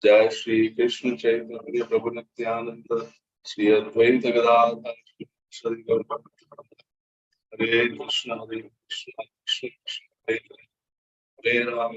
जय श्री कृष्ण चैतन्य प्रभु नित्यानंद श्री अद्वैत गदाधर श्री हरे कृष्ण कृष्ण कृष्ण हरे हरे राम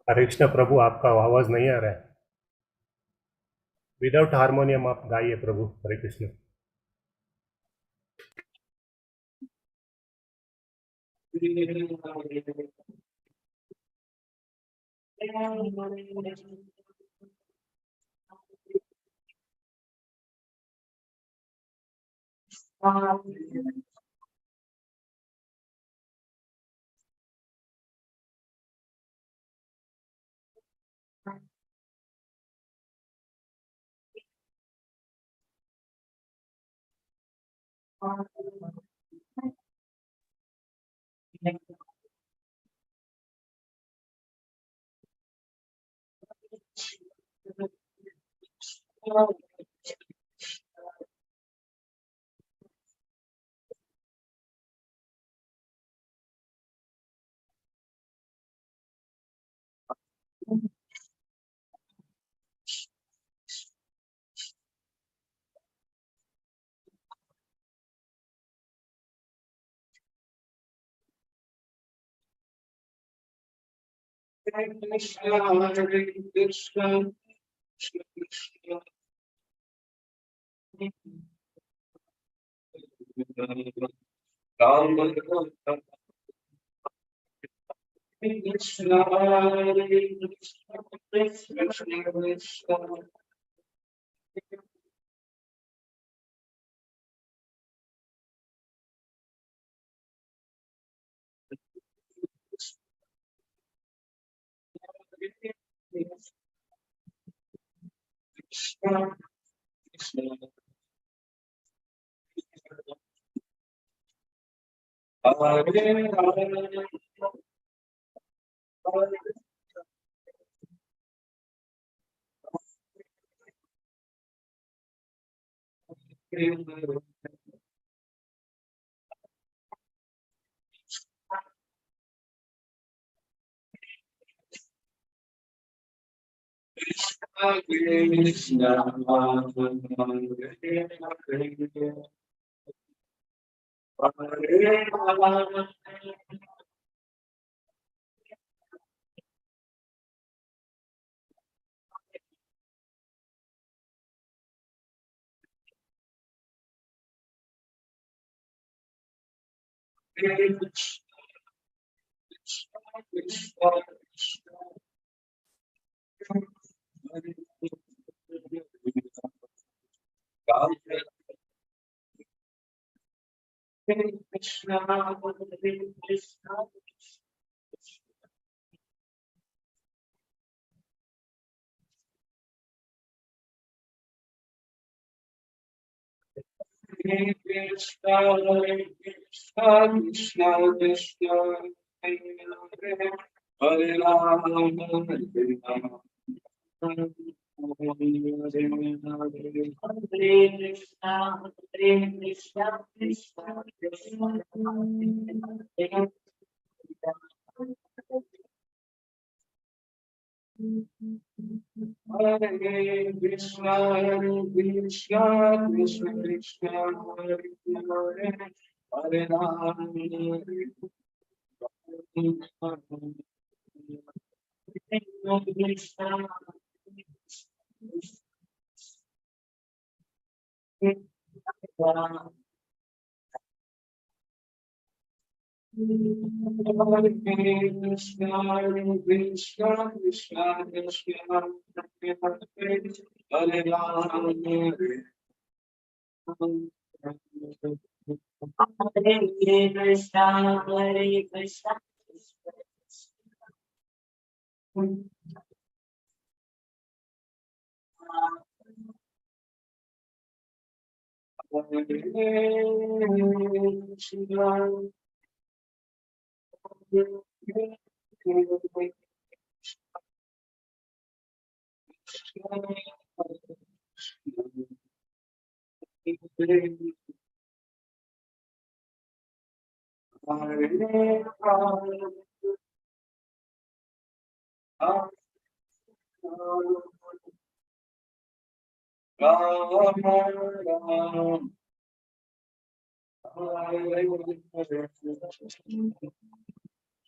हरे कृष्ण प्रभु, आपका आवाज नहीं आ रहा है। विदाउट हारमोनियम आप गाइए प्रभु। हरे कृष्ण।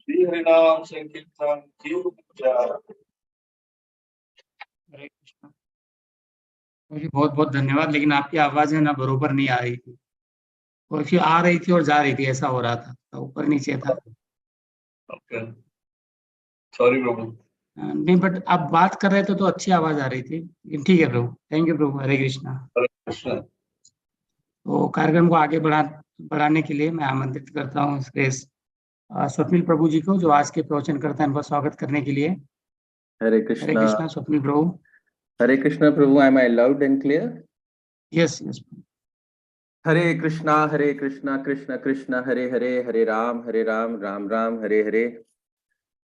श्री हरिनाम संकीर्तन की जय। हरे कृष्णा। जी बहुत बहुत धन्यवाद, लेकिन आपकी आवाज है ना बरोबर नहीं आ रही थी, और फिर आ रही थी और जा रही थी, ऐसा हो रहा था, तो ऊपर नीचे था। ओके, सॉरी प्रभु। नहीं, बट आप बात कर रहे थे तो अच्छी आवाज आ रही थी, लेकिन ठीक है प्रभु, थैंक यू प्रभु। हरे कृष्णा। हरे कृष्ण। तो कार्यक्रम को आगे बढ़ाने के लिए मैं आमंत्रित करता हूँ स्वप्निल प्रभु जी को, जो आज के प्रवचन करता है, इनका स्वागत करने के लिए। Hare Hare Krishna. Krishna Swapnil Prabhu. Hare Krishna Prabhu, am I loud and clear? Yes yes. Hare Krishna Krishna Krishna Hare Hare, Hare Ram Ram Ram Hare Hare.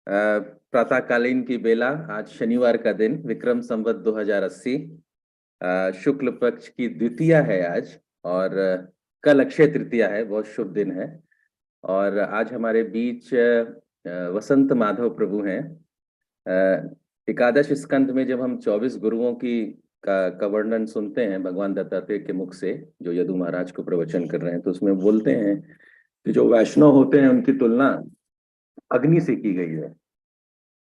प्रातःकालीन की बेला, आज शनिवार का दिन, विक्रम संवत 2080, शुक्ल पक्ष की द्वितीया है आज, और कल अक्षय तृतीया है, बहुत शुभ दिन है। और आज हमारे बीच वसंत माधव प्रभु हैं। एकादश स्कंद में जब हम 24 गुरुओं का वर्णन सुनते हैं भगवान दत्तात्रेय के मुख से, जो यदु महाराज को प्रवचन कर रहे हैं, तो उसमें बोलते हैं कि जो वैष्णव होते हैं उनकी तुलना अग्नि से की गई है।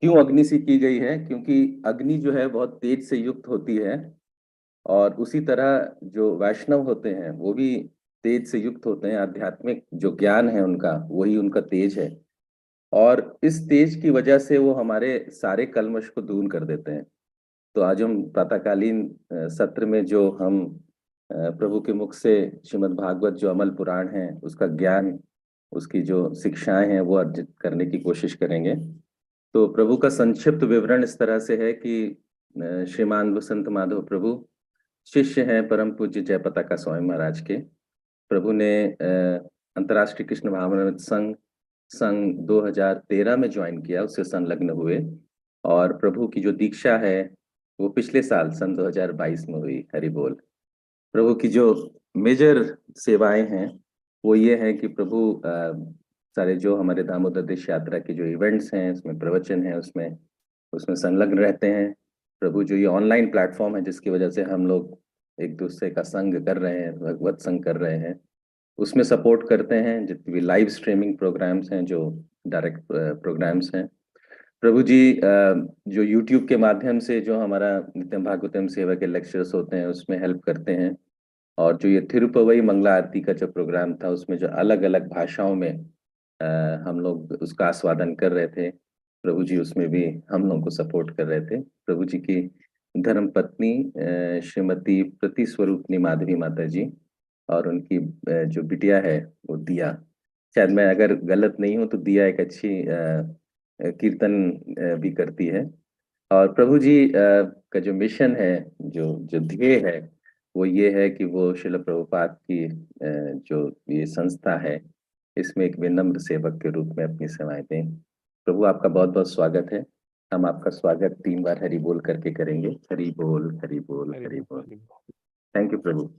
क्यों अग्नि से की गई है? क्योंकि अग्नि जो है बहुत तेज से युक्त होती है, और उसी तरह जो वैष्णव होते हैं वो भी तेज से युक्त होते हैं। आध्यात्मिक जो ज्ञान है उनका, वही उनका तेज है, और इस तेज की वजह से वो हमारे सारे कल्मश को दूर कर देते हैं। तो आज हम प्रातःकालीन सत्र में जो हम प्रभु के मुख से श्रीमद् भागवत, जो अमल पुराण है, उसका ज्ञान, उसकी जो शिक्षाएं हैं, वो अर्जित करने की कोशिश करेंगे। तो प्रभु का संक्षिप्त विवरण इस तरह से है कि श्रीमान वसंत माधव प्रभु शिष्य हैं परम पूज्य जयपताका स्वामी महाराज के। प्रभु ने अंतर्राष्ट्रीय कृष्ण भावनामृत संघ 2013 में ज्वाइन किया, उससे संलग्न हुए, और प्रभु की जो दीक्षा है वो पिछले साल सन 2022 में हुई। हरि बोल। प्रभु की जो मेजर सेवाएं हैं वो ये है कि प्रभु सारे जो हमारे दामोदर देश यात्रा के जो इवेंट्स हैं, उसमें प्रवचन है, उसमें संलग्न रहते हैं। प्रभु जो ये ऑनलाइन प्लेटफॉर्म है जिसकी वजह से हम लोग एक दूसरे का संग कर रहे हैं, भगवत संग कर रहे हैं, उसमें सपोर्ट करते हैं। जितने भी लाइव स्ट्रीमिंग प्रोग्राम्स हैं, जो डायरेक्ट प्रोग्राम्स हैं, प्रभु जी जो यूट्यूब के माध्यम से जो हमारा नित्यम भागवतम सेवा के लेक्चर्स होते हैं उसमें हेल्प करते हैं। और जो ये थिरुपवई मंगला आरती का जो प्रोग्राम था, उसमें जो अलग अलग भाषाओं में हम लोग उसका आस्वादन कर रहे थे, प्रभु जी उसमें भी हम लोग को सपोर्ट कर रहे थे। प्रभु जी की धर्म पत्नी श्रीमती प्रति स्वरूपनी माधवी माता जी, और उनकी जो बिटिया है वो दिया, शायद मैं अगर गलत नहीं हूँ तो दिया एक अच्छी कीर्तन भी करती है। और प्रभु जी का जो मिशन है, जो जो ध्येय है, वो ये है कि वो श्रील प्रभुपाद की जो ये संस्था है, इसमें एक विनम्र सेवक के रूप में अपनी सेवाएं दें। प्रभु आपका बहुत बहुत स्वागत है। हम आपका स्वागत 3 बार हरि बोल करके करेंगे। हरि बोल हरि बोल हरि बोल। Thank you Prabhu.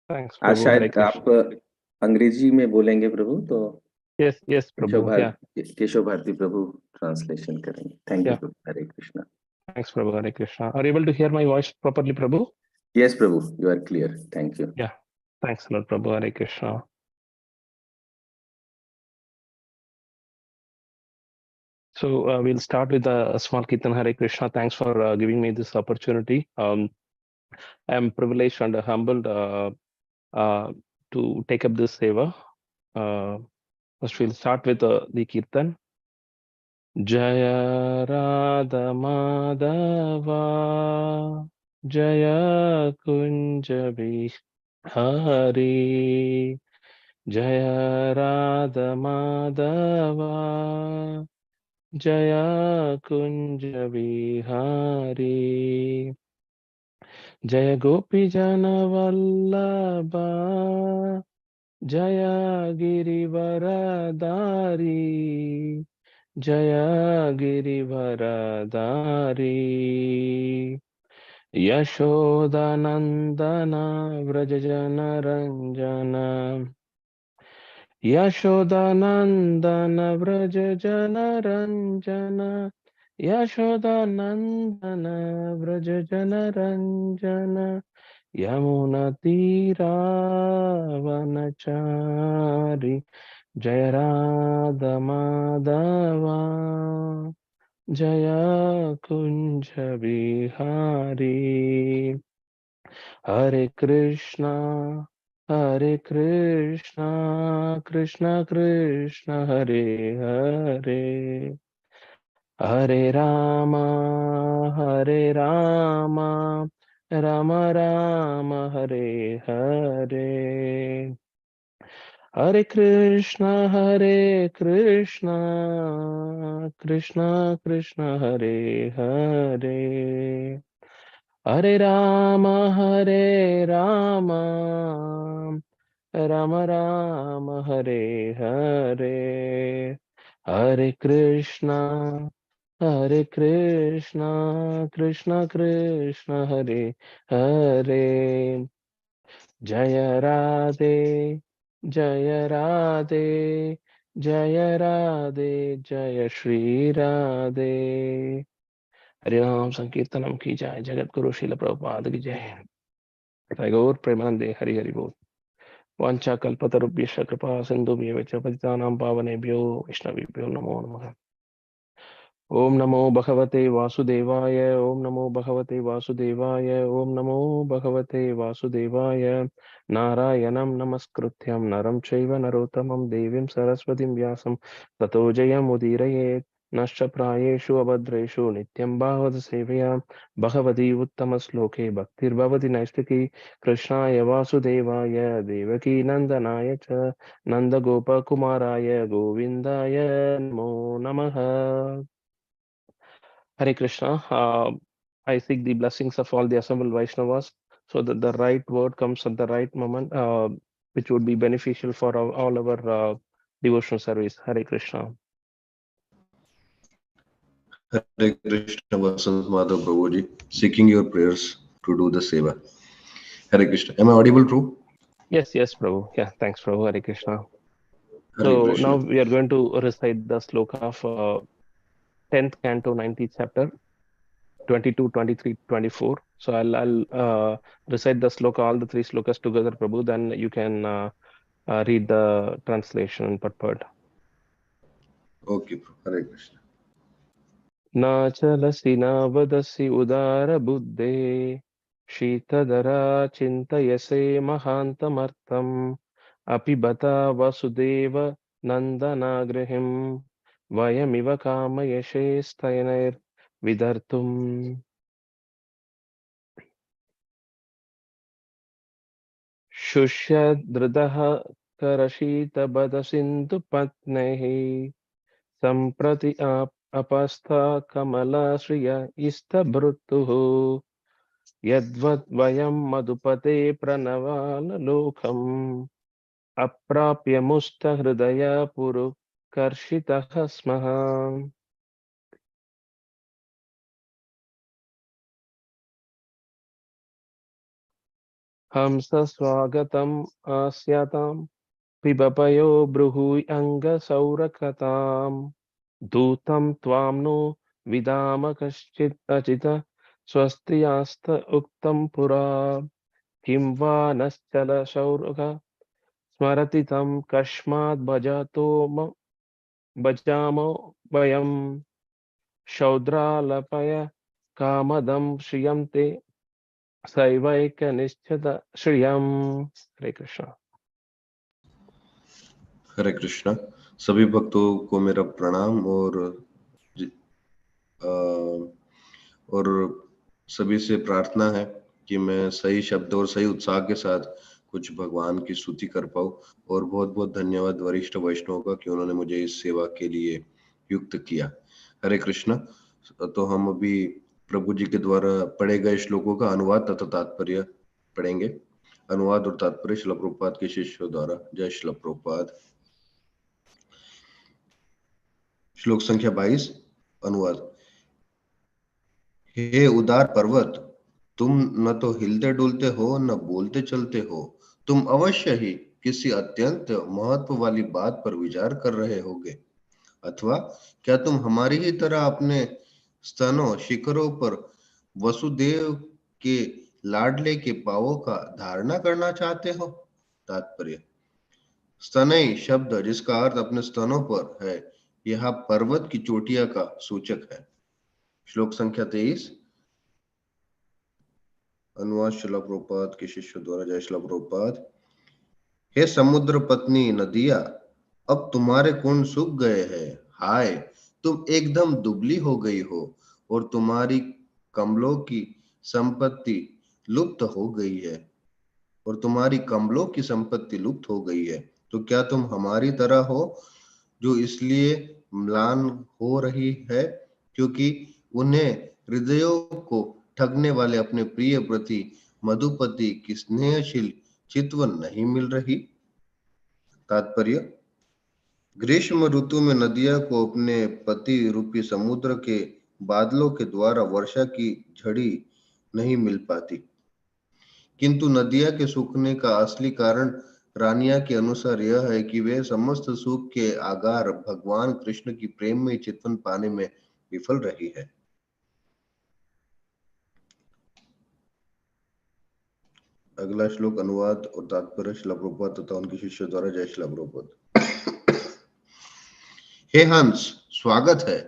Thanks, आज Prabhu. Hare शायद Krishna. आप अंग्रेजी में बोलेंगे प्रभु, तो Yes, yes, Prabhu. Yeah. Keshav Bharati Prabhu translation करेंगे. Thank you Yeah. Prabhu. Hare Krishna. Thanks, Prabhu. Hare Krishna. Are you able to hear my voice properly, Prabhu? Yes Prabhu, you are clear. Thank you. Yeah. Thanks a lot, Prabhu. Hare Krishna. So we'll start with a small Kirtan. Hare Krishna. Thanks for giving me this opportunity. I am privileged and humbled to take up this seva. First, we'll start with the Kirtan. Jaya Radha Madhava Jaya Kunja Bihari Jaya Radha Madhava Jaya Kunja Bihari Jaya Gopi Jana Vallabha Jaya Girivaradari Jaya Girivaradari Yashodanandana Vrajajana Ranjana Yashodanandana Vrajajana Ranjana Yashodanandana Vrajajana Ranjana Yamuna Tiravanachari Jaya Radha Madhava Jaya Kunja Bihari Hare Krishna Krishna Krishna Hare Hare Hare Rama Rama Rama Hare Hare Hare Krishna Krishna Krishna Hare Hare Hare Rama Rama Rama Hare Hare Hare Krishna Krishna Krishna Hare Hare Jaya Radhe Jaya Radhe Jaya Radhe Jaya Shri Radhe हरिनाम संकीर्तनम की जाए जगत गुरु शिल प्रभुपाद की जय गौर प्रेमानंदे हरि हरि बोल वांछा कल्पतरुभ्यश्च कृपा सिन्धुभ्यः च पतितानां पावनेभ्यो वैष्णवेभ्यो नमो नमः ओम नमो भगवते वासुदेवाय ओम नमो भगवते वासुदेवाय ओम नमो भगवते वासुदेवाय नारायणं नमस्कृत्यं नरं चैव नरोत्तमं देवीं सरस्वतीं व्यासं ततो जयमुदीरयेत् नश्च प्रायेषु अभद्रेषु नित्यं भागवत सेवया भगवती उत्तमश्लोके भक्तिर्भवति नैष्टिकी कृष्णाय वासुदेवाय देवकी नन्दनाय च नन्दगोपकुमाराय गोविन्दाय नमो नमः Hare Krishna. I seek the blessings of all the assembled Vaishnavas so that the right word comes at the right moment, which would be beneficial for all our devotional service. Hare Krishna. Hare Krishna, Vasantha Madhava Prabhuji, seeking your prayers to do the seva. Hare Krishna. Am I audible, Prabhu? Yes, Prabhu. Yeah, thanks, Prabhu. Hare Krishna. Hare So Krishna. now we are going to recite the sloka of 10th canto, 90th chapter, 22, 23, 24. So I'll recite the sloka, all the three slokas together, Prabhu. Then you can read the translation and purport. Okay, Prabhu. Hare Krishna. न चलसि न वदसि उदारबुद्धे शीतधरा चिन्तयसे महान्तमर्थम् अपि बता वसुदेव नन्दनागृहिं वयमिव कामयशे स्तनैर्विधर्तुम् शुष्यदृदः करशीतबदसिन्धुपत्नैः सम्प्रति अपस्था कमलाश्रिय इस्तभृतुः यद्वद् वयं मधुपते प्रणवाललोकम् अप्राप्य मुष्टहृदया पुरुकर्षितः स्मः हंस स्वागतम् आस्याताम् पिबपयो ब्रूहि दूतं त्वां नो विदाम कश्चित् अचित स्वस्त्रियास्त उक्तं पुरा किं वा नश्चल शौरक स्मरति तं कस्माद् भजामो वयं शौद्रालपय कामदं श्रियं ते सैवैक निश्चित श्रियम। हरे कृष्णा। हरे कृष्णा। सभी भक्तों को मेरा प्रणाम और सभी से प्रार्थना है कि मैं सही शब्द और सही उत्साह के साथ कुछ भगवान की स्तुति कर पाऊं। और बहुत बहुत धन्यवाद वरिष्ठ वैष्णव का कि उन्होंने मुझे इस सेवा के लिए युक्त किया। हरे कृष्णा। तो हम अभी प्रभु जी के द्वारा पढ़े गए श्लोकों का अनुवाद तथा तात्पर्य पढ़ेंगे। अनुवाद और तात्पर्य श्रील प्रभुपाद के शिष्यों द्वारा। जय श्रील प्रभुपाद। श्लोक संख्या 22। अनुवाद। हे उदार पर्वत, तुम न तो हिलते डुलते हो न बोलते चलते हो। तुम अवश्य ही किसी अत्यंत महत्व वाली बात पर विचार कर रहे होगे, अथवा क्या तुम हमारी ही तरह अपने स्तनों शिखरों पर वसुदेव के लाडले के पावों का धारणा करना चाहते हो। तात्पर्य। स्तनय शब्द जिसका अर्थ अपने स्तनों पर है, यह पर्वत की चोटिया का सूचक है। श्लोक संख्या 23। अनुवाद श्रील प्रभुपाद के शिष्य द्वारा। जय श्रील प्रभुपाद। हे समुद्र पत्नी नदिया, अब तुम्हारे कुंड सूख गए हैं। हाय, तुम एकदम दुबली हो गई हो और तुम्हारी कमलों की संपत्ति लुप्त हो गई है तो क्या तुम हमारी तरह हो, जो इसलिए म्लान हो रही है क्योंकि उन्हें हृदयों को ठगने वाले अपने प्रिय प्रति मधुपति की स्नेहशील चितवन नहीं मिल रही। तात्पर्य। ग्रीष्म ऋतु में नदिया को अपने पति रूपी समुद्र के बादलों के द्वारा वर्षा की झड़ी नहीं मिल पाती, किंतु नदिया के सूखने का असली कारण रानिया के अनुसार यह है कि वे समस्त सुख के आगार भगवान कृष्ण की प्रेम में चितवन पाने में विफल रही है। अगला श्लोक अनुवाद और तात्पर्य श्रील प्रभुपाद तथा उनके शिष्यों द्वारा। जय श्रील प्रभुपाद। हे हंस, स्वागत है।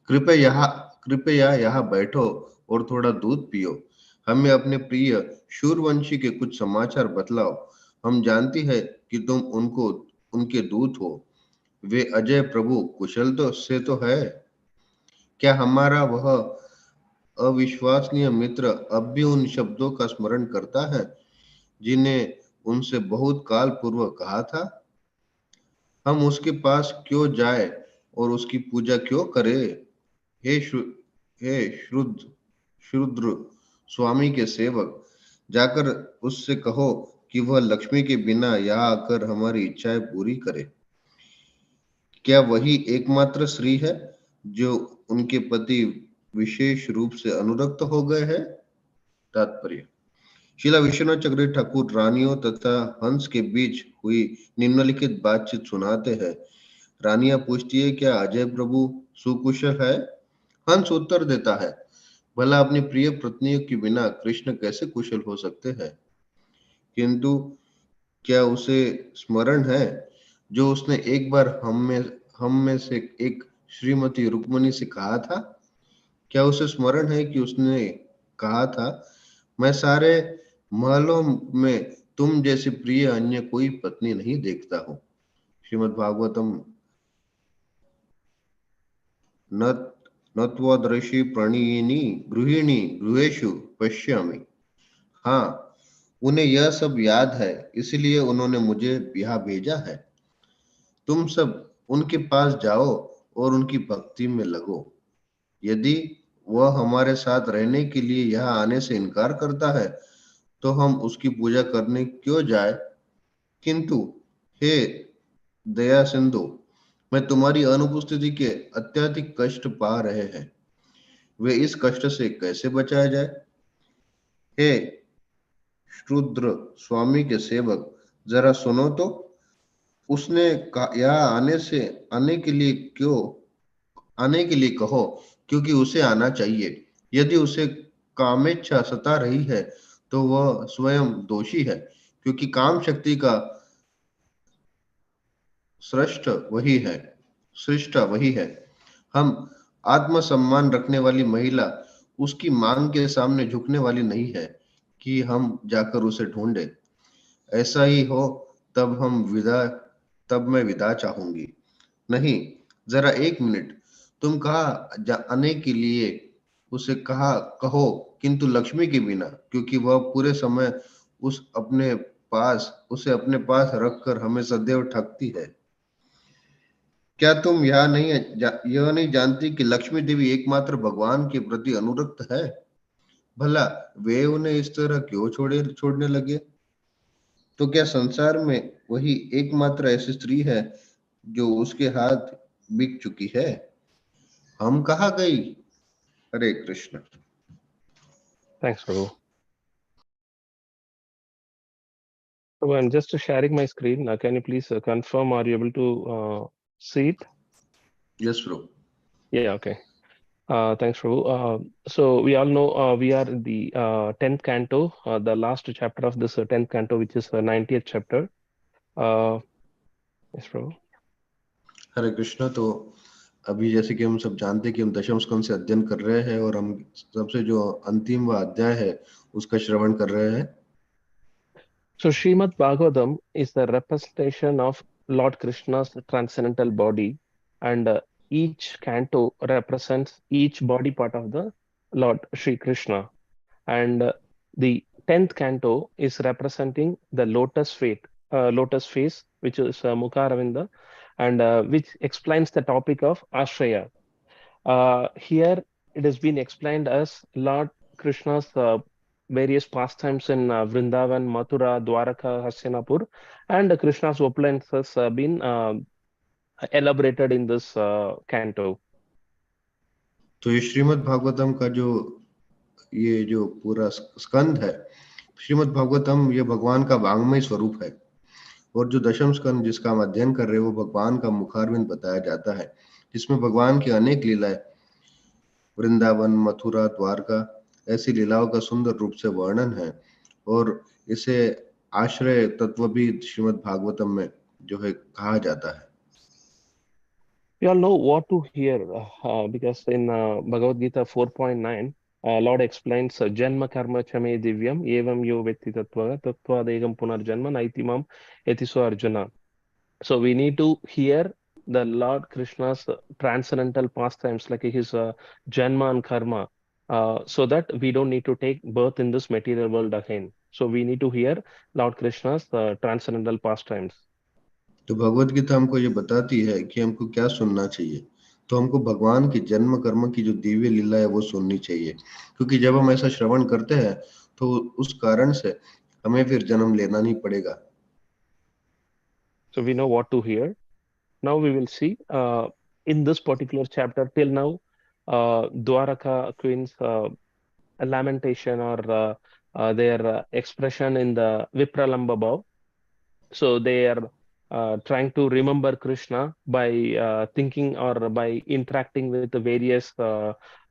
कृपया यहाँ बैठो और थोड़ा दूध पियो। हमें अपने प्रिय शूरवंशी के कुछ समाचार बतलाओ। हम जानती है कि तुम उनके दूत हो। वे अजय प्रभु कुशल तो है। क्या हमारा वह अविश्वसनीय मित्र अब भी उन शब्दों का स्मरण करता है जिन्हें उनसे बहुत काल पूर्व कहा था? हम उसके पास क्यों जाए और उसकी पूजा क्यों करें? हे शुद्र स्वामी के सेवक, जाकर उससे कहो कि वह लक्ष्मी के बिना यहाँ आकर हमारी इच्छाएं पूरी करे। क्या वही एकमात्र स्त्री है जो उनके पति विशेष रूप से अनुरक्त हो गए हैं? तात्पर्य। शिला विश्वनाथ चक्रवर्ती ठाकुर रानियों तथा हंस के बीच हुई निम्नलिखित बातचीत सुनाते हैं। रानियां पूछती है, क्या अजय प्रभु सुकुशल है? हंस उत्तर देता है, भला अपनी प्रिय पत्नियों के बिना कृष्ण कैसे कुशल हो सकते हैं? किंतु क्या उसे स्मरण है जो उसने एक बार हम में से एक श्रीमती रुक्मणी से कहा था? क्या उसे स्मरण है कि उसने कहा था, मैं सारे महलों में तुम जैसी प्रिय अन्य कोई पत्नी नहीं देखता हूँ। श्रीमद् भागवतम नत्वदृशि प्रणयिनी गृहिणी गृहेषु पश्यामि। हाँ, उन्हें यह सब याद है, इसलिए उन्होंने मुझे यहाँ भेजा है। तुम सब उनके पास जाओ और उनकी भक्ति में लगो। यदि वह हमारे साथ रहने के लिए यहाँ आने से इनकार करता है तो हम उसकी पूजा करने क्यों जाए? किंतु हे दया सिंधु, मैं तुम्हारी अनुपस्थिति के अत्यधिक कष्ट पा रहे हैं। वे इस कष्ट से कैसे बचाया जाए? हे शूद्र स्वामी के सेवक, जरा सुनो तो। उसने यहाँ आने के लिए कहो, क्योंकि उसे आना चाहिए। यदि उसे कामेच्छा सता रही है तो वह स्वयं दोषी है, क्योंकि काम शक्ति का सृष्ट वही है सृष्टा वही है। हम आत्मसम्मान रखने वाली महिला उसकी मांग के सामने झुकने वाली नहीं है कि हम जाकर उसे ढूंढे। ऐसा ही हो तब मैं विदा चाहूंगी। नहीं, जरा एक मिनट। तुम आने के लिए उसे कहो, किंतु लक्ष्मी के बिना, क्योंकि वह पूरे समय उसे अपने पास रखकर हमें सदैव ठगती है। क्या तुम यह नहीं जानती कि लक्ष्मी देवी एकमात्र भगवान के प्रति अनुरक्त है? भला वे उन्हें इस तरह क्यों छोड़ने लगे? तो क्या संसार में वही एकमात्र ऐसी स्त्री है जो उसके हाथ बिक चुकी है? हम कहाँ गई? हरे Krishna. Thanks, Prabhu. So I'm just sharing my screen. Can you please confirm? Are you able to see it? Yes, bro. Yeah, okay. Thanks, Prabhu. So we all know we are in the 10th canto, the last chapter of this 10th canto, which is the 90th chapter. Yes, Prabhu. हरे कृष्ण। तो अभी जैसे कि हम सब जानते हैं कि हम दशम स्कंद से अध्ययन कर रहे हैं और हम सबसे जो अंतिम अध्याय है उसका श्रवण कर रहे हैं। So Srimad Bhagavatam is the representation of Lord Krishna's transcendental body, and each canto represents each body part of the Lord Sri Krishna. And the 10th canto is representing the lotus face, which is Mukharavinda, and which explains the topic of Ashraya. Here it has been explained as Lord Krishna's various pastimes in Vrindavan, Mathura, Dwaraka, Hastinapur, and Krishna's opulence has been elaborated in this canto. तो ये श्रीमद् भागवतम का ये जो पूरा स्कंद है, श्रीमद् भागवतम ये भगवान का वांग्मय स्वरूप है। और जो दशम स्कंद जिसका हम अध्ययन कर रहे हैं वो भगवान का मुखारविंद बताया जाता है, जिसमें भगवान की अनेक लीलाएं, वृंदावन, मथुरा, द्वारका ऐसी लीलाओं का सुंदर रूप से वर्णन है। और इसे आश्रय तत्व भी श्रीमद् भागवतम में जो है कहा जाता है। We all know what to hear because in Bhagavad Gita 4.9, Lord explains Janma Karma Chame Divyam Evam Yo Vetti Tattva Tattva Degam Punarjanma Naitimam Etiso Arjuna. So we need to hear the Lord Krishna's transcendental pastimes like his Janma and Karma so that we don't need to take birth in this material world again. So we need to hear Lord Krishna's transcendental pastimes. तो भगवत गीता हमको ये बताती है कि हमको क्या सुनना चाहिए। तो हमको भगवान की जन्म कर्म की जो दिव्य लीला है वो सुननी चाहिए, क्योंकि जब हम ऐसा श्रवण करते हैं तो उस कारण से हमें फिर जन्म लेना नहीं पड़ेगा। So we know what to hear. Now we will see in this particular chapter till now, Dwaraka Queen's lamentation or their expression in the Vipralamba Bhav. So they are trying to remember Krishna by thinking or by interacting with the various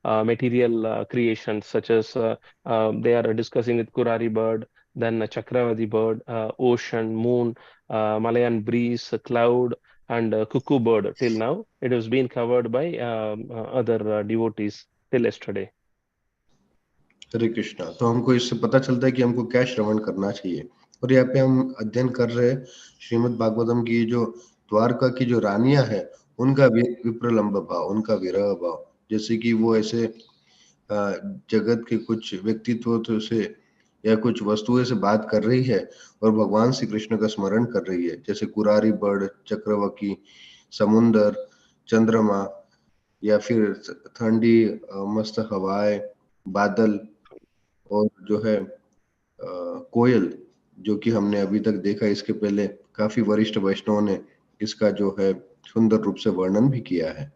material creations, such as they are discussing with Kurari bird, then a Chakravati bird, ocean, moon, Malayan breeze, cloud, and cuckoo bird. Till now, it has been covered by other devotees till yesterday. हरे कृष्णा। तो हमको इससे पता चलता है कि हमको क्या श्रवण करना चाहिए। और यहाँ पे हम अध्ययन कर रहे हैं श्रीमद् भागवतम की जो द्वारका की जो रानियां है उनका विप्रलंब भाव, उनका विरह भाव, जैसे कि वो ऐसे जगत के कुछ व्यक्तित्व से या कुछ वस्तुओं से बात कर रही है और भगवान श्री कृष्ण का स्मरण कर रही है, जैसे कुरारी बर्ड, चक्रवकी, समुंदर, चंद्रमा, या फिर ठंडी मस्त हवाएं, बादल, और जो है कोयल, जो कि हमने अभी तक देखा। इसके पहले काफी वरिष्ठ वैष्णवों ने इसका जो है सुंदर रूप से वर्णन भी किया है।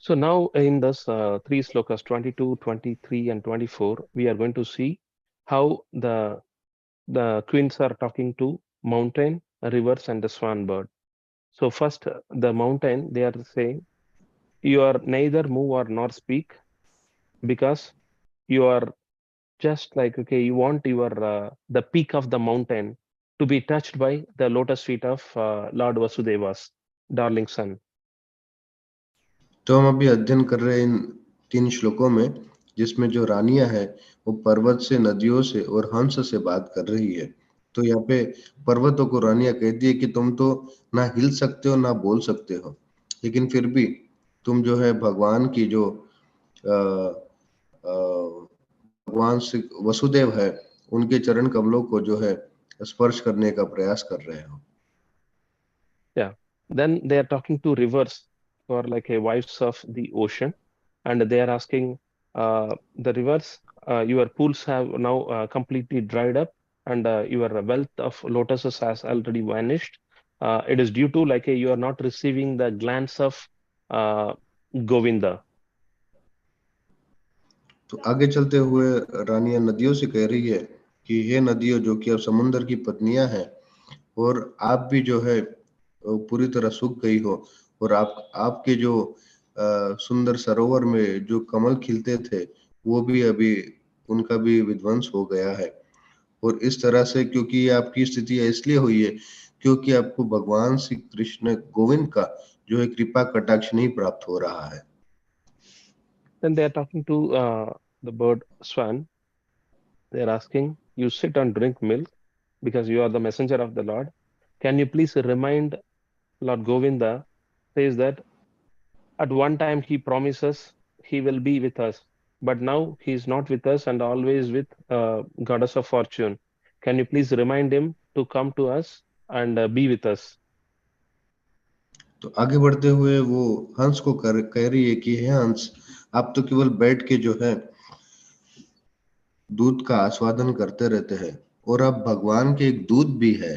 So now in this three slokas, 22, 23, and 24, we are going to see how the queens are talking to mountain, rivers, and the swan bird. So first, the mountain, they are saying, you are neither move or nor speak, because you are just like, okay, you want your the peak of the mountain to be touched by the lotus feet of Lord Vasudeva's darling son. तो हम अभी अध्ययन कर रहे हैं इन 3 श्लोकों में, जिसमें जो रानियां हैं वो पर्वत से, नदियों से और हंस से बात कर रही है। तो यहाँ पे पर्वतों को रानियां कहती है कि तुम तो ना हिल सकते हो ना बोल सकते हो, लेकिन फिर भी तुम जो है भगवान की जो भगवान श्री वसुदेव है उनके चरण कमलों को जो है स्पर्श करने का प्रयास कर रहे हो। Yeah. Then they are talking to rivers, or like a wives of the ocean, and they are asking the rivers, your pools have now completely dried up, and your wealth of lotuses has already vanished. It is due to like you are not receiving the glance of Govinda. तो आगे चलते हुए रानियां नदियों से कह रही है कि हे नदियों, जो कि अब समुद्र की पत्नियां हैं, और आप भी जो है पूरी तरह सूख गई हो, और आपके जो सुंदर सरोवर में जो कमल खिलते थे वो भी अभी उनका भी विध्वंस हो गया है। और इस तरह से क्योंकि ये आपकी स्थिति इसलिए हुई है क्योंकि आपको भगवान श्री कृष्ण गोविंद का जो है कृपा कटाक्ष नहीं प्राप्त हो रहा है। Then they are talking to the bird swan. They are asking, you sit and drink milk because you are the messenger of the Lord. Can you please remind Lord Govinda says that at one time he promises he will be with us, but now he is not with us and always with goddess of fortune. Can you please remind him to come to us and be with us? तो आगे बढ़ते हुए वो हंस को कह रही है कि हे हंस, आप तो केवल बैठ के जो है दूध का आस्वादन करते रहते हैं, और आप भगवान के एक दूत भी है,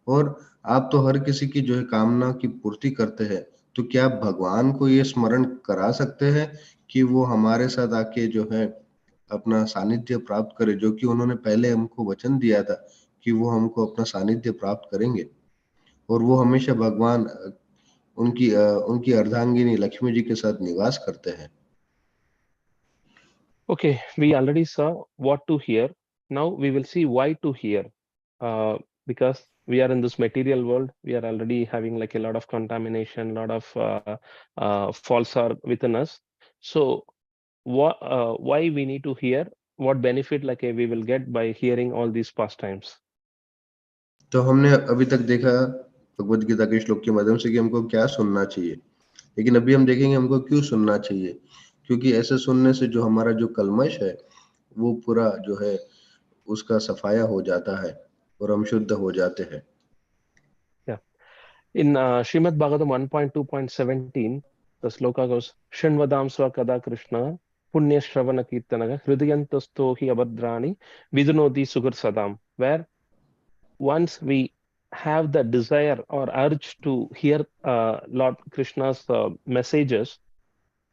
और आप तो हर किसी की जो है कामना की पूर्ति करते हैं। तो क्या आप भगवान को ये स्मरण करा सकते हैं कि वो हमारे साथ आके जो है अपना सानिध्य प्राप्त करे, जो कि उन्होंने पहले हमको वचन दिया था कि वो हमको अपना सानिध्य प्राप्त करेंगे, और वो हमेशा भगवान उनकी अर्धांगिनी लक्ष्मी जी के साथ निवास करते हैं। Okay, we already saw what to hear. Now we will see why to hear. Because we are in this material world, we are already having like a lot of contamination, a lot of faults are within us. So why we need to hear? What benefit like we will get by hearing all these pastimes? तो हमने अभी तक देखा भगवद गीता के श्लोक के माध्यम से कि हमको क्या सुनना चाहिए, लेकिन अभी हम देखेंगे हमको क्यों सुनना चाहिए। क्योंकि ऐसे सुनने से जो हमारा जो कल्मश है वो पूरा जो है उसका सफाया हो जाता है और हम शुद्ध हो जाते हैं। Yeah. In Srimad Bhagavatam 1.2.17, the sloka goes, Shinvadam Swakada Krishna, Punya Shravana Kirtanaga, Hridayantasto hi abhadrani, Vidunodi Sugar Sadam, where once we have the desire or urge to hear Lord Krishna's messages,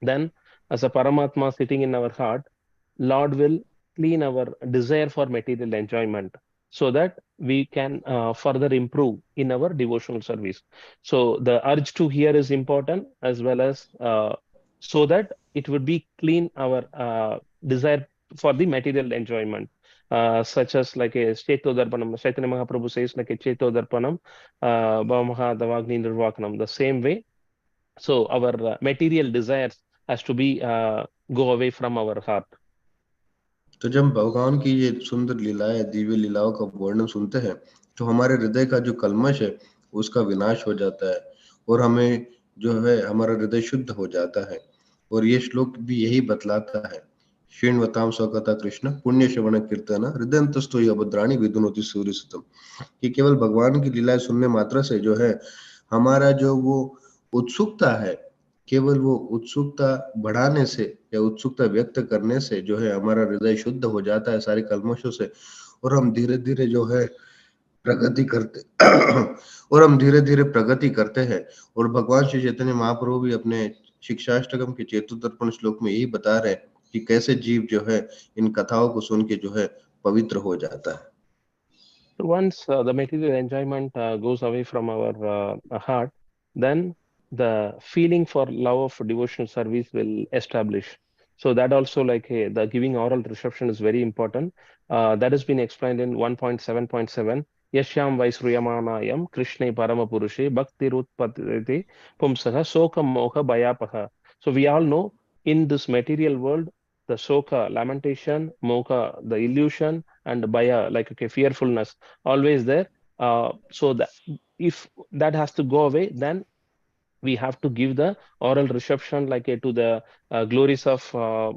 then as a Paramatma sitting in our heart, Lord will clean our desire for material enjoyment so that we can further improve in our devotional service. So the urge to hear is important, as well as so that it would be clean our desire for the material enjoyment. Such as like a Chetodarpanam, Chaitanya Mahaprabhu says like a Chetodarpanam, Bhamaha Davagni Nirvakanam, the same way. So our material desires has to be go away from our heart. तो जब भगवान की ये सुंदर लीलाएं, दिव्य लीलाओं का वर्णन सुनते हैं तो हमारे हृदय का जो कल्मश है उसका विनाश हो जाता है, और हमें जो है हमारा हृदय शुद्ध हो जाता है। और ये श्लोक भी यही बतलाता है, श्रीण्वताम स्वकथा कृष्ण पुण्य श्रवण कीर्तन हृदयंतस्थो अभद्राणी विदुनोति सूर्यसुतम, कि केवल भगवान की लीलाएं सुनने मात्र से जो है हमारा जो वो उत्सुकता है, केवल वो उत्सुकता बढ़ाने से या उत्सुकता व्यक्त करने से जो है हमारा हृदय शुद्ध हो जाता है सारे कल्मशों से, और हम धीरे धीरे जो है प्रगति करते और हम धीरे धीरे प्रगति करते हैं। और भगवान श्री चैतन्य महाप्रभु भी अपने शिक्षाष्टकम के चेतुदर्पण श्लोक में यही बता रहे हैं कि कैसे जीव जो है इन कथाओं को सुन के जो है पवित्र हो जाता है। So once the material enjoyment goes away from our heart, then the feeling for love of devotional service will establish. So that also, like the giving oral reception is very important. That has been explained in 1.7.7. Yashyam Vaisruyamanayam Krishne Paramapurushe Bhakti Rutpatite Pumsaha Soka Moha Bhayapaha. So we all know in this material world, the Soka, lamentation, Moha, the illusion, and Bhaya, like okay, fearfulness always there. So that if that has to go away, then we have to give the oral reception like to the glories of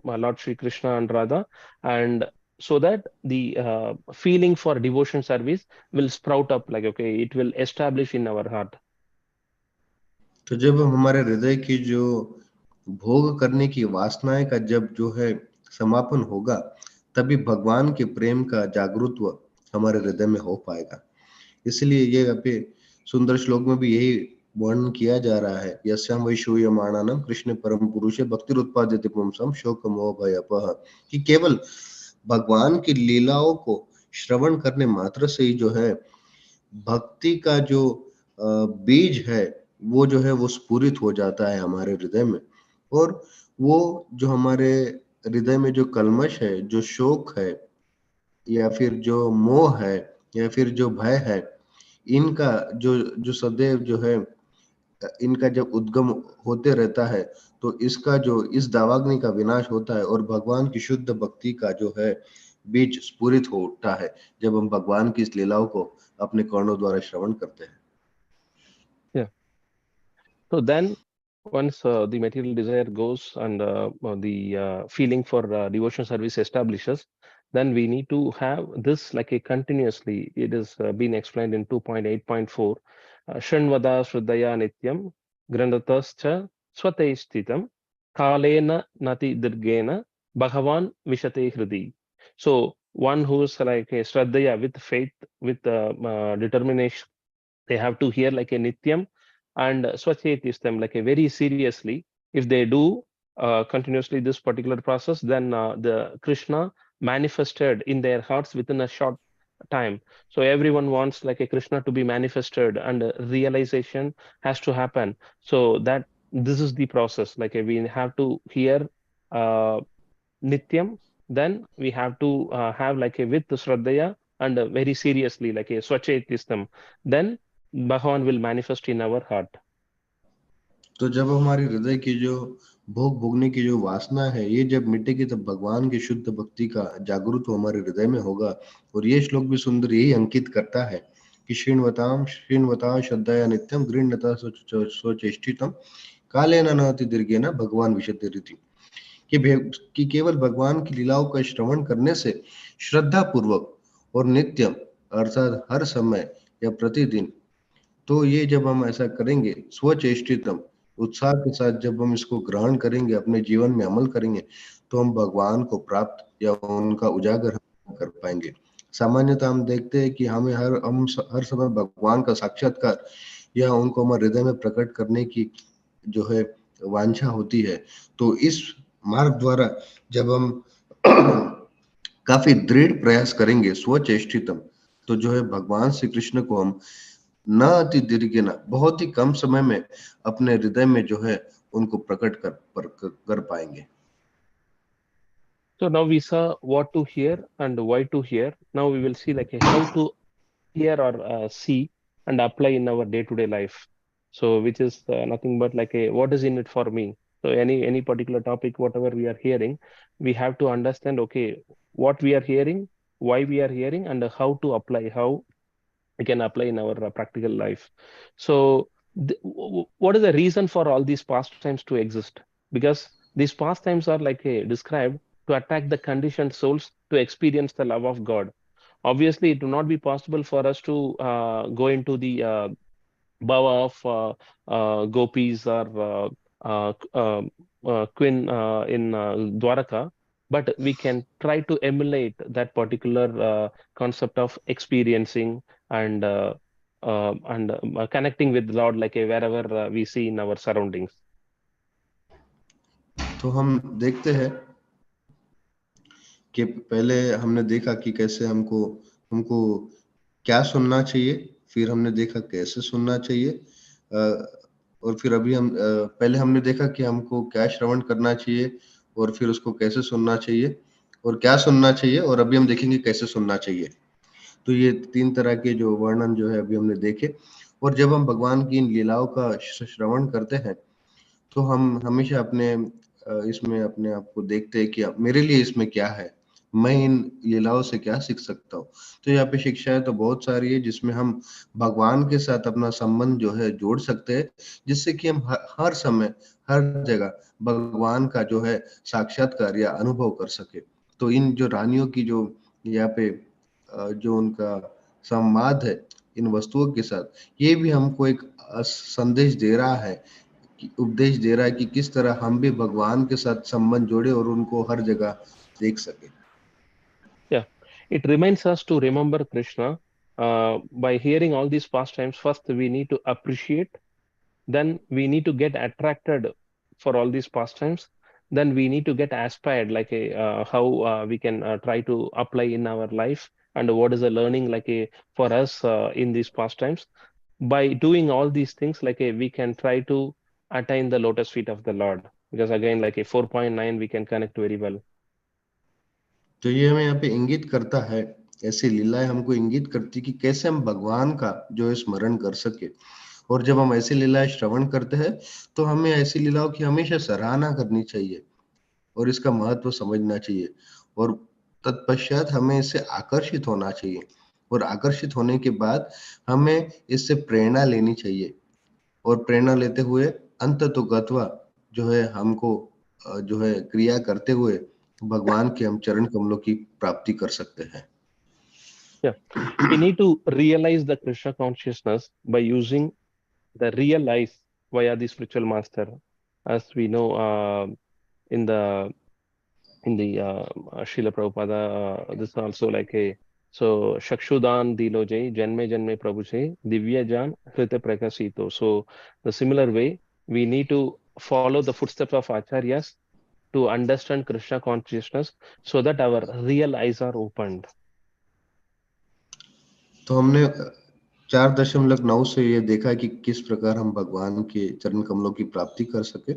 my Lord Sri Krishna and Radha, and so that the feeling for devotion service will sprout up, like okay, it will establish in our heart. तो जब हम हमारे हृदय की जो भोग करने की वासनाएं का जब जो है समापन होगा, तभी भगवान के प्रेम का जागृत्व हमारे हृदय में हो पाएगा। इसलिए ये यहाँ पे सुंदर श्लोक में भी यही वर्णन किया जा रहा है, यस्याम वै श्रूयमाणानाम कृष्ण परम पुरुषे भक्तिरुत्पाद्यते पुंसाम शोक मोह भयपः, कि केवल भगवान की लीलाओं को श्रवण करने मात्र से ही जो है भक्ति का जो बीज है वो जो है वो स्फुरित हो जाता है हमारे हृदय में, और वो जो हमारे हृदय में जो कल्मश है, जो शोक है, या फिर जो मोह है, या फिर जो भय है, इनका जो जो सदैव जो है इनका जब उद्गम होते रहता है, तो इसका जो इस दावाग्नि का विनाश होता है और भगवान की शुद्ध भक्ति का जो है बीज स्फुरित हो उठता है जब हम भगवान की इस लीलाओं को अपने कर्णों द्वारा श्रवण करते हैं। Yeah. So then, once the material desire goes and the feeling for devotion service establishes, then we need to have this like a continuously. It has been explained in 2.8.4. Shanvada Shraddhaya Nityam Grandatascha Swataistitam Kalena Nati Dirgena Bhagavan Vishate Hridi. So one who's like a Shraddhaya with faith, with determination, they have to hear like a Nityam and Swachaitistam like a very seriously. If they do continuously this particular process, then the Krishna manifested in their hearts within a short time. So everyone wants like a Krishna to be manifested, and realization has to happen. So that this is the process. Like we have to hear uh, Nityam, then we have to have like a with Shraddhaya and very seriously like a Swachaitistam. Then Bhagavan will manifest in our heart. तो जब हमारी हृदय की जो भोग भोगने की जो वासना है ये जब मिटेगी, तब भगवान की शुद्ध भक्ति का जागृत हमारे हृदय में होगा। और ये श्लोक भी सुंदर यही अंकित करता है कि श्रृण्वता श्रद्धया नित्यम गृह्णता स्वचेष्टितम कालेन नाति दीर्घेन भगवान विशति रीति, कि केवल भगवान की लीलाओं का श्रवण करने से श्रद्धा पूर्वक और नित्यम अर्थात हर समय या प्रतिदिन, तो ये जब हम ऐसा करेंगे स्वचेष्टितम उत्साह के साथ, जब हम इसको ग्रहण करेंगे, अपने जीवन में अमल करेंगे, तो हम भगवान को प्राप्त या उनका उजागर कर पाएंगे। सामान्यतः हम देखते हैं कि हम हर समय भगवान का साक्षात्कार या उनको हमारे हृदय में प्रकट करने की जो है वांछा होती है। तो इस मार्ग द्वारा जब हम काफी दृढ़ प्रयास करेंगे स्वचेष्टितम, तो जो है भगवान श्री कृष्ण को हम न अति दीर्घ न बहुत ही कम समय में अपने हृदय में जो है उनको प्रकट कर पाएंगे। So now we saw what to hear and why to hear. Now we will see like how to hear or see and apply in our day-to-day life. So which is nothing but like a what is in it for me. So any particular topic, whatever we are hearing, we have to understand okay what we are hearing, why we are hearing, and how to apply, how we can apply in our practical life. So what is the reason for all these pastimes to exist? Because these pastimes are like described to attack the conditioned souls to experience the love of God. Obviously, it will not be possible for us to go into the bhava of gopis or queen in Dwaraka, but we can try to emulate that particular concept of experiencing and connecting with Lord like wherever we see in our surroundings. तो हम देखते हैं कि पहले हमने देखा कि कैसे हमको हमको क्या सुनना चाहिए, फिर हमने देखा कैसे सुनना चाहिए, और फिर अभी हम पहले हमने देखा कि हमको क्या श्रवण करना चाहिए और फिर उसको कैसे सुनना चाहिए और क्या सुनना चाहिए, और अभी हम देखेंगे कैसे सुनना चाहिए। तो ये 3 तरह के जो वर्णन जो है अभी हमने देखे। और जब हम भगवान की इन लीलाओं का श्रवण करते हैं तो हम हमेशा अपने इसमें अपने आप को देखते हैं कि मेरे लिए इसमें क्या है, मैं इन लीलाओं से क्या सीख सकता हूँ। तो यहाँ पे शिक्षाएं तो बहुत सारी है जिसमें हम भगवान के साथ अपना संबंध जो है जोड़ सकते हैं, जिससे कि हम हर समय हर जगह भगवान का जो है साक्षात्कार या अनुभव कर सके। तो इन जो रानियों की जो यहाँ पे जो उनका संवाद है इन वस्तुओं के साथ, ये भी हमको एक संदेश दे रहा है, उपदेश दे रहा है कि किस तरह हम भी भगवान के साथ संबंध जोड़े और उनको हर जगह देख सके। Yeah, it reminds us to remember Krishna. By hearing all these pastimes, first we need to appreciate, then we need to get attracted for all these pastimes, then we need to get aspired, like how we can try to apply in our life, and what is the learning like for us in these pastimes. By doing all these things, like we can try to attain the lotus feet of the Lord. Because again, like a 4.9, we can connect very well. तो ये हमें यहाँ पे इंगित करता है, ऐसी लीलाएं हमको इंगित करती कि कैसे हम भगवान का जो है स्मरण कर सके। और जब हम ऐसी लीलाएं श्रवण करते हैं तो हमें ऐसी लीलाओं की हमेशा सराहना करनी चाहिए और इसका महत्व समझना चाहिए, और तत्पश्चात हमें इससे आकर्षित होना चाहिए, और आकर्षित होने के बाद हमें इससे प्रेरणा लेनी चाहिए, और प्रेरणा लेते हुए अंततोगत्वा जो है हमको जो है क्रिया करते हुए भगवान के हम चरण कमलों की प्राप्ति कर सकते हैं। Yeah, we need to realize the Krishna consciousness by using the real eyes via the spiritual master, as we know in the Srila Prabhupada. This is also like a so Shakshudan Dilo Jai Janme Janme Prabhu Jai Divya Jan Hrita Prakasito. So the similar way we need to follow the footsteps of acharyas to understand Krishna consciousness so that our real eyes are opened. तो हमने 4.9 से ये देखा कि किस प्रकार हम भगवान के चरण कमलों की प्राप्ति कर सके,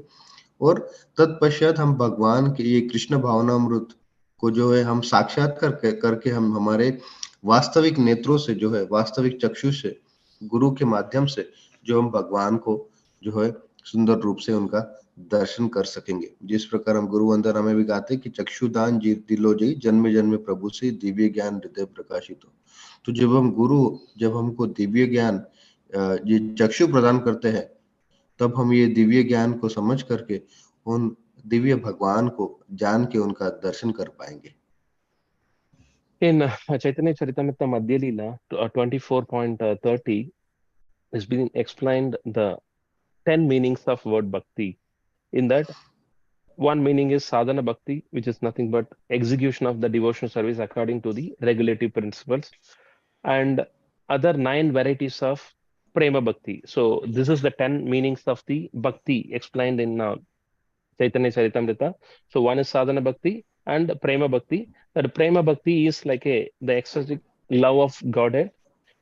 और तत्पश्चात हम भगवान के ये कृष्ण भावनामृत को जो है हम साक्षात्कार करके हम हमारे वास्तविक नेत्रों से जो है वास्तविक चक्षु से गुरु के माध्यम से जो हम भगवान को जो है सुंदर रूप से उनका दर्शन कर सकेंगे। जिस प्रकार हम गुरु वंदना में भी गाते कि चक्षुदान जी दिलो जी जन्मे जन्मे प्रभु से दिव्य ज्ञान हृदय प्रकाशित हो। तो जब हमको दिव्य ज्ञान ये चक्षु प्रदान करते हैं, तब हम ये दिव्य ज्ञान को समझ करके उन दिव्य भगवान को जान के उनका दर्शन कर पाएंगे। In Chaitanya Charitamrita Madhya Leela 24.30 has been explained the 10 meanings of word bhakti. In that, one meaning is sadhana bhakti, which is nothing but execution of the devotional service according to the regulative principles, and other 9 varieties of prema bhakti. So this is the 10 meanings of the bhakti explained in Chaitanya Charitamrita. So one is sadhana bhakti and prema bhakti. That prema bhakti is like the ecstatic love of Godhead.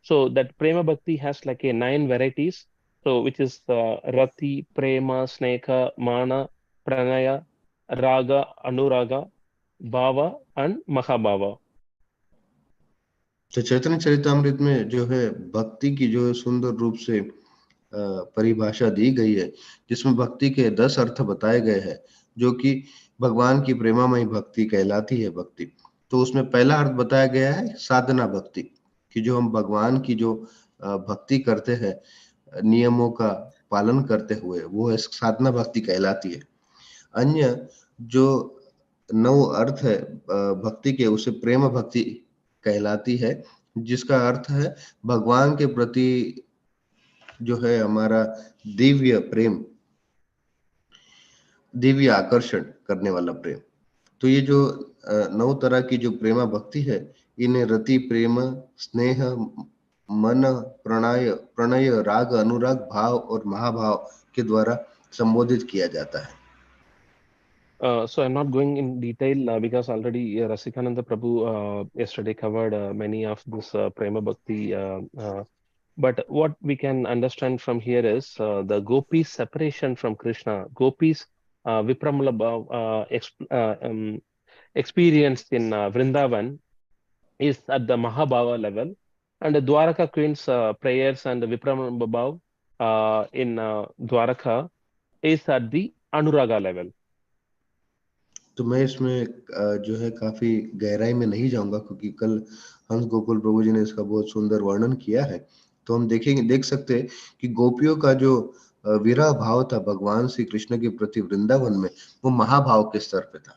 So that prema bhakti has like 9 varieties. So which is rati, prema, sneka, mana, pranaya, raga, anuraga, bhava and mahabhava. तो चैतन्य चरितामृत में जो है भक्ति की जो है सुंदर रूप से परिभाषा दी गई है, जिसमें भक्ति के 10 अर्थ बताए गए हैं, जो कि भगवान की प्रेमामयी भक्ति कहलाती है भक्ति। तो उसमें पहला अर्थ बताया गया है साधना भक्ति, कि जो हम भगवान की जो भक्ति करते हैं नियमों का पालन करते हुए, वो है साधना भक्ति कहलाती है। अन्य जो 9 अर्थ है भक्ति के, उसे प्रेम भक्ति कहलाती है, जिसका अर्थ है भगवान के प्रति जो है हमारा दिव्य प्रेम, दिव्य आकर्षण करने वाला प्रेम। तो ये जो 9 तरह की जो प्रेमा भक्ति है, इन्हें रति, प्रेम, स्नेह, मन, प्रणय, राग, अनुराग, भाव और महाभाव के द्वारा संबोधित किया जाता है। So I'm not going in detail because already Rasikananda Prabhu yesterday covered many of this Prema Bhakti. But what we can understand from here is the gopis' separation from Krishna. Gopis Vipramala experienced in Vrindavan is at the Mahabhava level, and the Dwaraka Queen's prayers and the Vipramala Bhav in Dwaraka is at the Anuraga level. तो मैं इसमें जो है काफी गहराई में नहीं जाऊंगा, क्योंकि कल हंस गोकुल प्रभु जी ने इसका बहुत सुंदर वर्णन किया है। तो हम देख सकते हैं कि गोपियों का जो विरह भाव था भगवान श्री कृष्ण के प्रति वृंदावन में, वो महाभाव के स्तर पे था।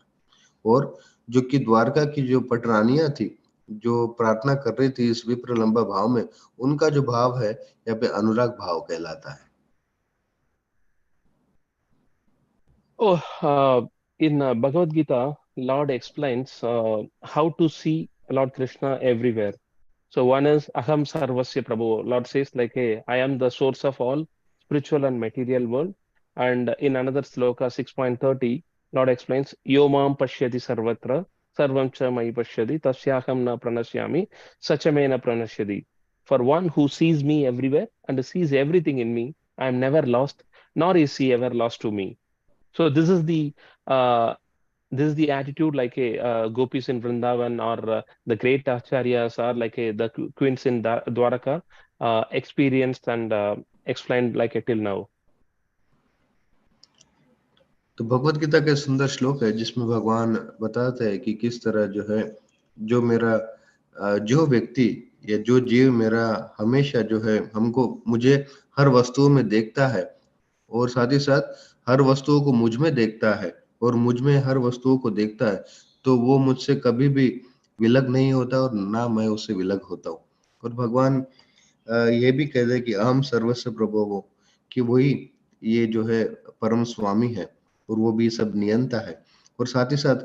और जो कि द्वारका की जो पटरानियां थी, जो प्रार्थना कर रही थी इस विप्र लंबा भाव में, उनका जो भाव है यहाँ पे अनुराग भाव कहलाता है। In Bhagavad Gita, Lord explains how to see Lord Krishna everywhere. So one is Aham Sarvasya Prabhu. Lord says like, hey, I am the source of all spiritual and material world. And in another sloka 6.30, Lord explains Yo Mam Pashyati Sarvatra Sarvam Cha Mai Pashyati Tasyaham Na Pranasyami Sachamena Pranashyati. For one who sees me everywhere and sees everything in me, I am never lost, nor is he ever lost to me. So uh, this is the attitude like a gopis in Vrindavan or the great acharyas or like the queens in Dwaraka experienced and explained like a till now. तो भगवत गीता का सुंदर श्लोक है जिसमें भगवान बताते हैं कि किस तरह जो है, जो मेरा जो व्यक्ति या जो जीव मेरा हमेशा जो है मुझे हर वस्तुओं में देखता है, और साथ ही साथ हर वस्तुओं को मुझ में देखता है, और मुझ में हर वस्तुओं को देखता है, तो वो मुझसे कभी भी विलग नहीं होता और ना मैं उससे विलग होता हूँ। और भगवान ये भी कहते हैं कि अहम सर्वस्व प्रभुवो, कि वही ये जो है परम स्वामी है और वो भी सब नियंता है। और साथ ही साथ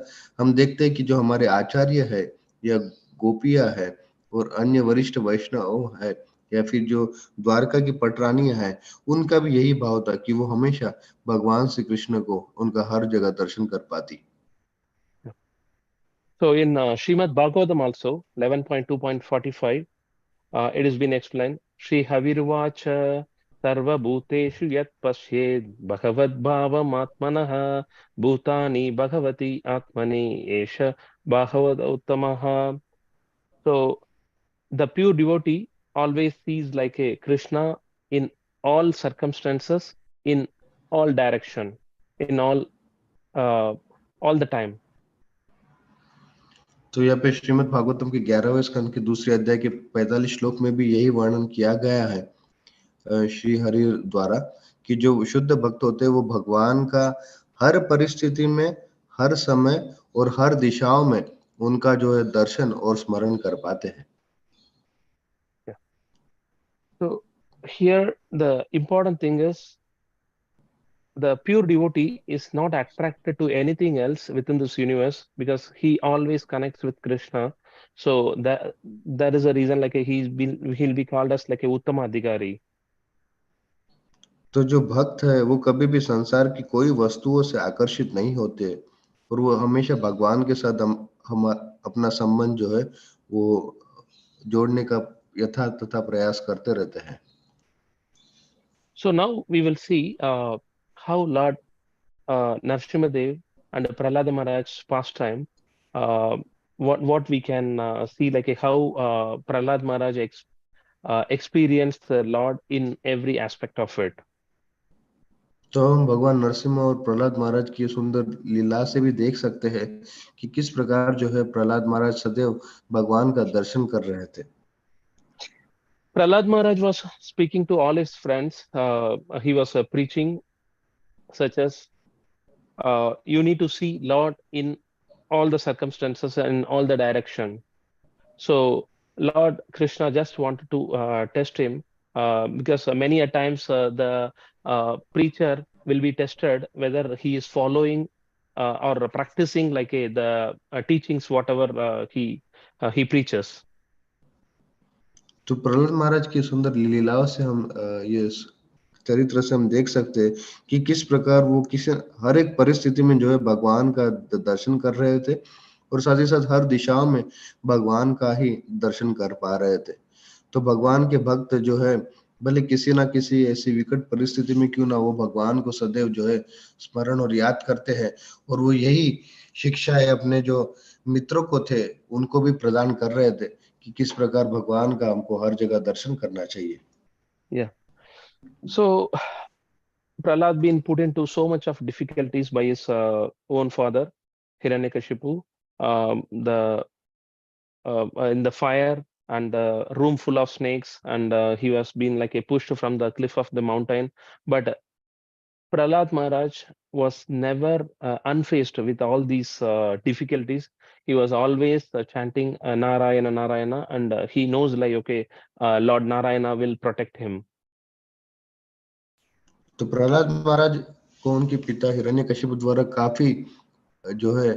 हम देखते हैं कि जो हमारे आचार्य है या गोपिया है और अन्य वरिष्ठ वैष्णव है या फिर जो द्वारका की पटरानियां हैं, उनका भी यही भाव था कि वो हमेशा भगवान श्री कृष्ण को उनका हर जगह दर्शन कर पाती। So in Srimad Bhagavatam also 11.2.45 it has been explained Shri Havirvacha Sarva Bhuteshu Yat Pashyed Bhagavad Bhavam Atmanaha Bhutani Bhagavati Atmani Esha Bhagavad Uttamaha. So the pure devotee always sees like a Krishna in all circumstances, in all direction, in uh, all the time. तो यहाँ पे श्रीमद् भागवतम के 11वें स्कंद के दूसरे अध्याय के 45 श्लोक में भी यही वर्णन किया गया है श्री हरि द्वारा, कि जो शुद्ध भक्त होते हैं वो भगवान का हर परिस्थिति में, हर समय और हर दिशाओं में उनका जो है दर्शन और स्मरण कर पाते हैं। So here the important thing is the pure devotee is not attracted to anything else within this universe because he always connects with Krishna. So that is a reason like he'll be called as like a Uttama Adhikari. तो जो भक्त है वो कभी भी संसार की कोई वस्तुओं से आकर्षित नहीं होते, और वो हमेशा भगवान के साथ हम अपना संबंध जो है वो जोड़ने का यथा तथा प्रयास करते रहते हैं। So now we will see how Lord Narsimhadev and Prahlada Maharaj's pastime, what we can see like how Prahlad Maharaj experienced the Lord in every aspect of it. तो हम भगवान नरसिम्हा और प्रहलाद महाराज की सुंदर लीला से भी देख सकते हैं कि किस प्रकार जो है प्रहलाद महाराज सदैव भगवान का दर्शन कर रहे थे। Prahlad Maharaj was speaking to all his friends. He was preaching such as you need to see Lord in all the circumstances and in all the direction. So Lord Krishna just wanted to test him because many a times the preacher will be tested whether he is following or practicing like the teachings whatever he preaches. तो प्रहलाद महाराज की सुंदर लीलाओं से हम ये चरित्र से हम देख सकते हैं कि किस प्रकार वो किसी हर एक परिस्थिति में जो है भगवान का दर्शन कर रहे थे और साथ ही साथ हर दिशाओं में भगवान का ही दर्शन कर पा रहे थे। तो भगवान के भक्त जो है भले किसी ना किसी ऐसी विकट परिस्थिति में क्यों ना, वो भगवान को सदैव जो है स्मरण और याद करते हैं और वो यही शिक्षा है अपने जो मित्रों को थे उनको भी प्रदान कर रहे थे कि किस प्रकार भगवान का हमको हर जगह दर्शन करना चाहिए। Yeah. So Prahlad been put into so much of difficulties by his own father, Hiranyakashipu. The In the fire and the room full of snakes, and he was being like a pushed from the cliff of the mountain. But Prahlad Maharaj was never unfaced with all these difficulties. He was always chanting Narayana, Narayana, and he knows like, okay, Lord Narayana will protect him. तो प्रहलाद महाराज को उनके पिता हिरण्यकशिपु द्वारा काफी जो है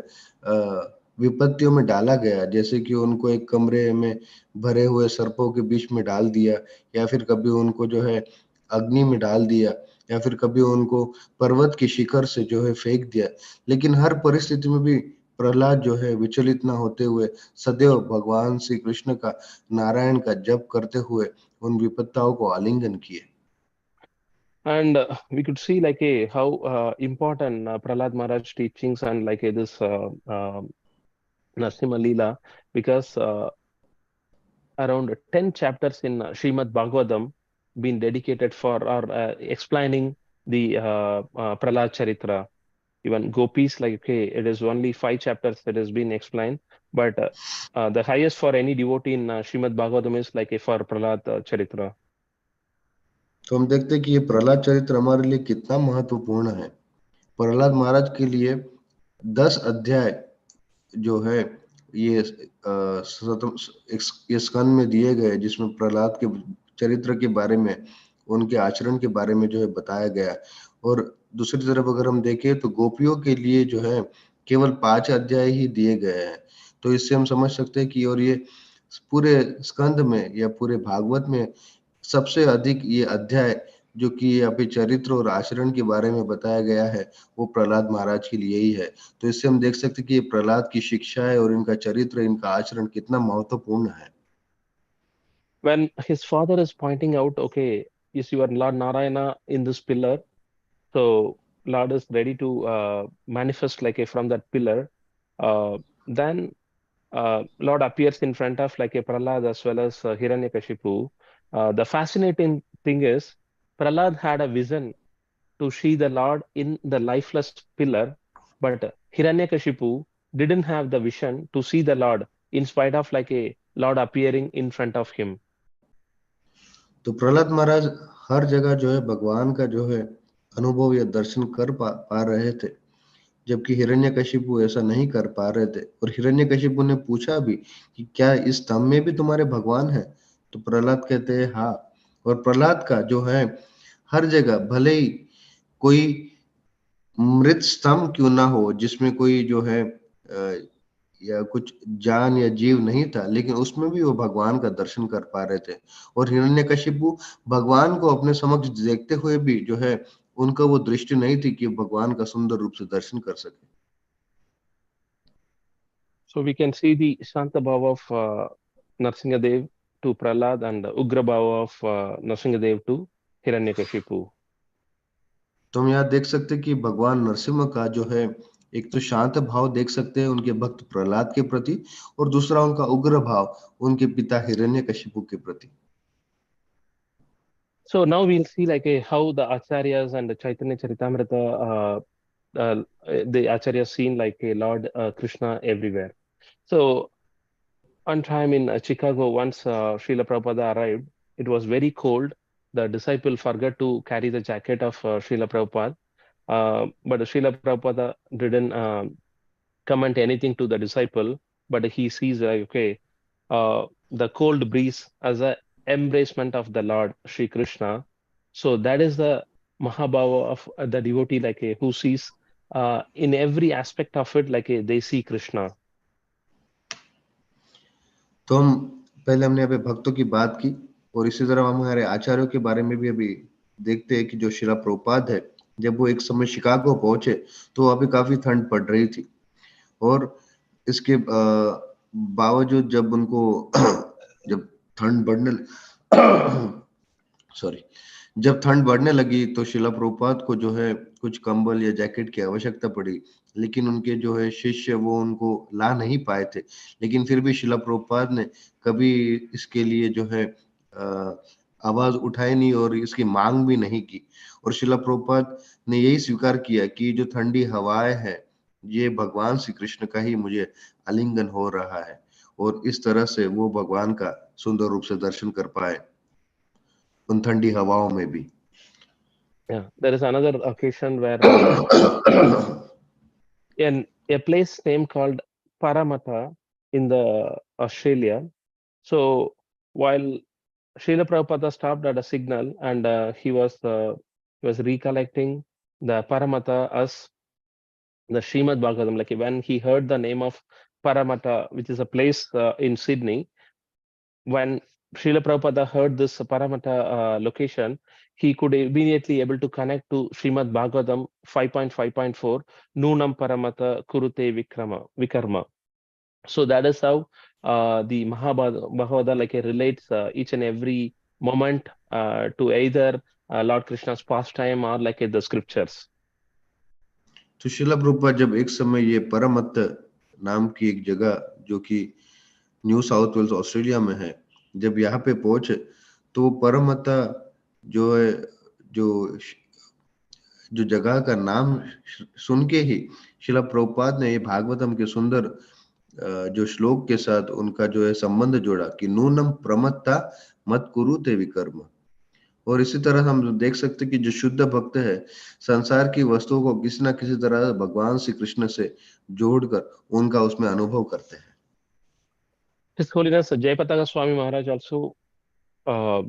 विपत्तियों में डाला गया, जैसे कि उनको एक कमरे में भरे हुए सर्पों के बीच में डाल दिया, या फिर कभी उनको जो है अग्नि में डाल दिया, या फिर कभी उनको पर्वत की शिखर से जो है फेंक दिया। लेकिन हर परिस्थिति में भी प्रहलाद जो है विचलित ना होते हुए सदैव भगवान श्री कृष्ण का, नारायण का जप करते हुए उन विपत्ताओं को आलिंगन किए। And we could see like how important Prahlad Maharaj teachings and like this Narasimha Leela, because around 10 chapters in Srimad Bhagavatam been dedicated for or explaining the Prahlad Charitra. Even Gopis, like, okay, it is only 5 chapters that has been explained, but the highest for any devotee in Srimad Bhagavatam is like for Prahlad Charitra. तो हम देखते हैं कि ये प्रहलाद चरित्र हमारे लिए कितना महत्वपूर्ण है। प्रहलाद महाराज के लिए 10 अध्याय जो है ये ये स्कंद में दिए गए, जिसमें प्रहलाद के चरित्र के बारे में, उनके आचरण के बारे में जो है बताया गया। और दूसरी तरफ अगर हम देखें तो गोपियों के लिए जो है केवल 5 अध्याय ही दिए गए हैं। तो इससे हम समझ सकते हैं कि और ये पूरे स्कंद में या पूरे भागवत में सबसे अधिक ये अध्याय जो कि यहाँ पे चरित्र और आचरण के बारे में बताया गया है वो प्रहलाद महाराज के लिए ही है। तो इससे हम देख सकते हैं कि ये प्रहलाद की शिक्षा है और इनका चरित्र, इनका आचरण कितना महत्वपूर्ण है। When his father is pointing out, okay, is your Lord Narayana in this pillar? So Lord is ready to manifest like a from that pillar. Then Lord appears in front of like a Prahlad as well as Hiranyakashipu. The fascinating thing is Prahlad had a vision to see the Lord in the lifeless pillar, but Hiranyakashipu didn't have the vision to see the Lord in spite of like a Lord appearing in front of him. तो प्रहलाद महाराज हर जगह जो है भगवान का जो है अनुभव या दर्शन कर पा रहे थे, जबकि हिरण्यकशिपु ऐसा नहीं कर पा रहे थे। और हिरण्यकशिपु ने पूछा भी कि क्या इस स्तंभ में भी तुम्हारे भगवान है? तो प्रहलाद कहते हैं हाँ। और प्रहलाद का जो है हर जगह भले ही कोई मृत स्तंभ क्यों ना हो, जिसमें कोई जो है या कुछ जान या जीव नहीं था, लेकिन उसमें भी वो भगवान का दर्शन कर पा रहे थे। और हिरण्यकशिपु भगवान को अपने समक्ष देखते हुए भी जो है उनका वो दृष्टि नहीं थी कि भगवान का सुंदर रूप से दर्शन कर सके। So we can see the Shanta Bhava of Narsingadev to Prahlad and Ugra Bhava of Narsingadev to Hiranyakashipu. तो हम यहाँ देख सकते हैं कि भगवान नरसिम्हा का जो है एक तो शांत भाव देख सकते हैं उनके भक्त प्रहलाद के प्रति, और दूसरा उनका उग्र भाव उनके पिता हिरण्यकशिपु के प्रति। So now we'll see like how the Acharyas and the Chaitanya Charitamrita, the Acharyas seen like a Lord Krishna everywhere. So one time in Chicago, once Srila Prabhupada arrived, it was very cold. The disciple forgot to carry the jacket of Srila Prabhupada, but Srila Prabhupada didn't comment anything to the disciple, but he sees like, okay, the cold breeze as a embracement of the Lord Sri Krishna. So that is the Mahabhava of the devotee, like who sees in every aspect of it, like they see Krishna. तो हम पहले हमने यहाँ पे भक्तों की बात की और इसी तरह हम हमारे आचार्यों के बारे में भी अभी देखते हैं कि जो शिला प्रभुपाद है, जब वो एक समय शिकागो पहुंचे तो वहां पे काफी ठंड पड़ रही थी, और इसके बावजूद जब उनको जब ठंड बढ़ने सॉरी जब ठंड बढ़ने लगी तो शिला प्रभुपाद को जो है कुछ कंबल या जैकेट की आवश्यकता पड़ी, लेकिन उनके जो है शिष्य वो उनको ला नहीं पाए थे। लेकिन फिर भी शिला प्रभुपाद ने कभी इसके लिए जो है आवाज उठाई नहीं और इसकी मांग भी नहीं की, और शिला प्रभुपाद ने यही स्वीकार किया कि जो ठंडी हवाएं हैं ये भगवान श्री कृष्ण का ही मुझे आलिंगन हो रहा है, और इस तरह से वो भगवान का सुंदर रूप से दर्शन कर पाए उन ठंडी हवाओं में भी। Yeah, there is another occasion where a place name called Paramata in the Australia. So while Srila Prabhupada stopped at a signal and he was recollecting the Paramata as the Srimad Bhagavatam. Like when he heard the name of Paramata, which is a place in Sydney, when Srila Prabhupada heard this Paramata location, he could immediately able to connect to Srimad Bhagavatam 5.5.4, Nunam Paramata Kurute Vikarma. So that is how the Bhagavata like relates each and every moment to either Lord Krishna's pastime or like the scriptures. तो शिला प्रभुपाद जब एक समय ये परमत नाम की एक जगह जो कि न्यू साउथ वेल्स ऑस्ट्रेलिया में है, जब यहाँ पे पहुंचे तो परमता जो है जो जो जगह का नाम सुन के ही शिला प्रभुपाद ने ये भागवतम के सुंदर जो श्लोक के साथ उनका जो है संबंध जोड़ा कि नूनम प्रमत्ता मत कुरुते विकर्म। और इसी तरह हम देख सकते हैं कि जो शुद्ध भक्त है संसार की वस्तुओं को किसी न किसी तरह भगवान श्री कृष्ण से जोड़कर उनका उसमें अनुभव करते हैं। His Holiness Jayapataka Swami Maharaj also uh,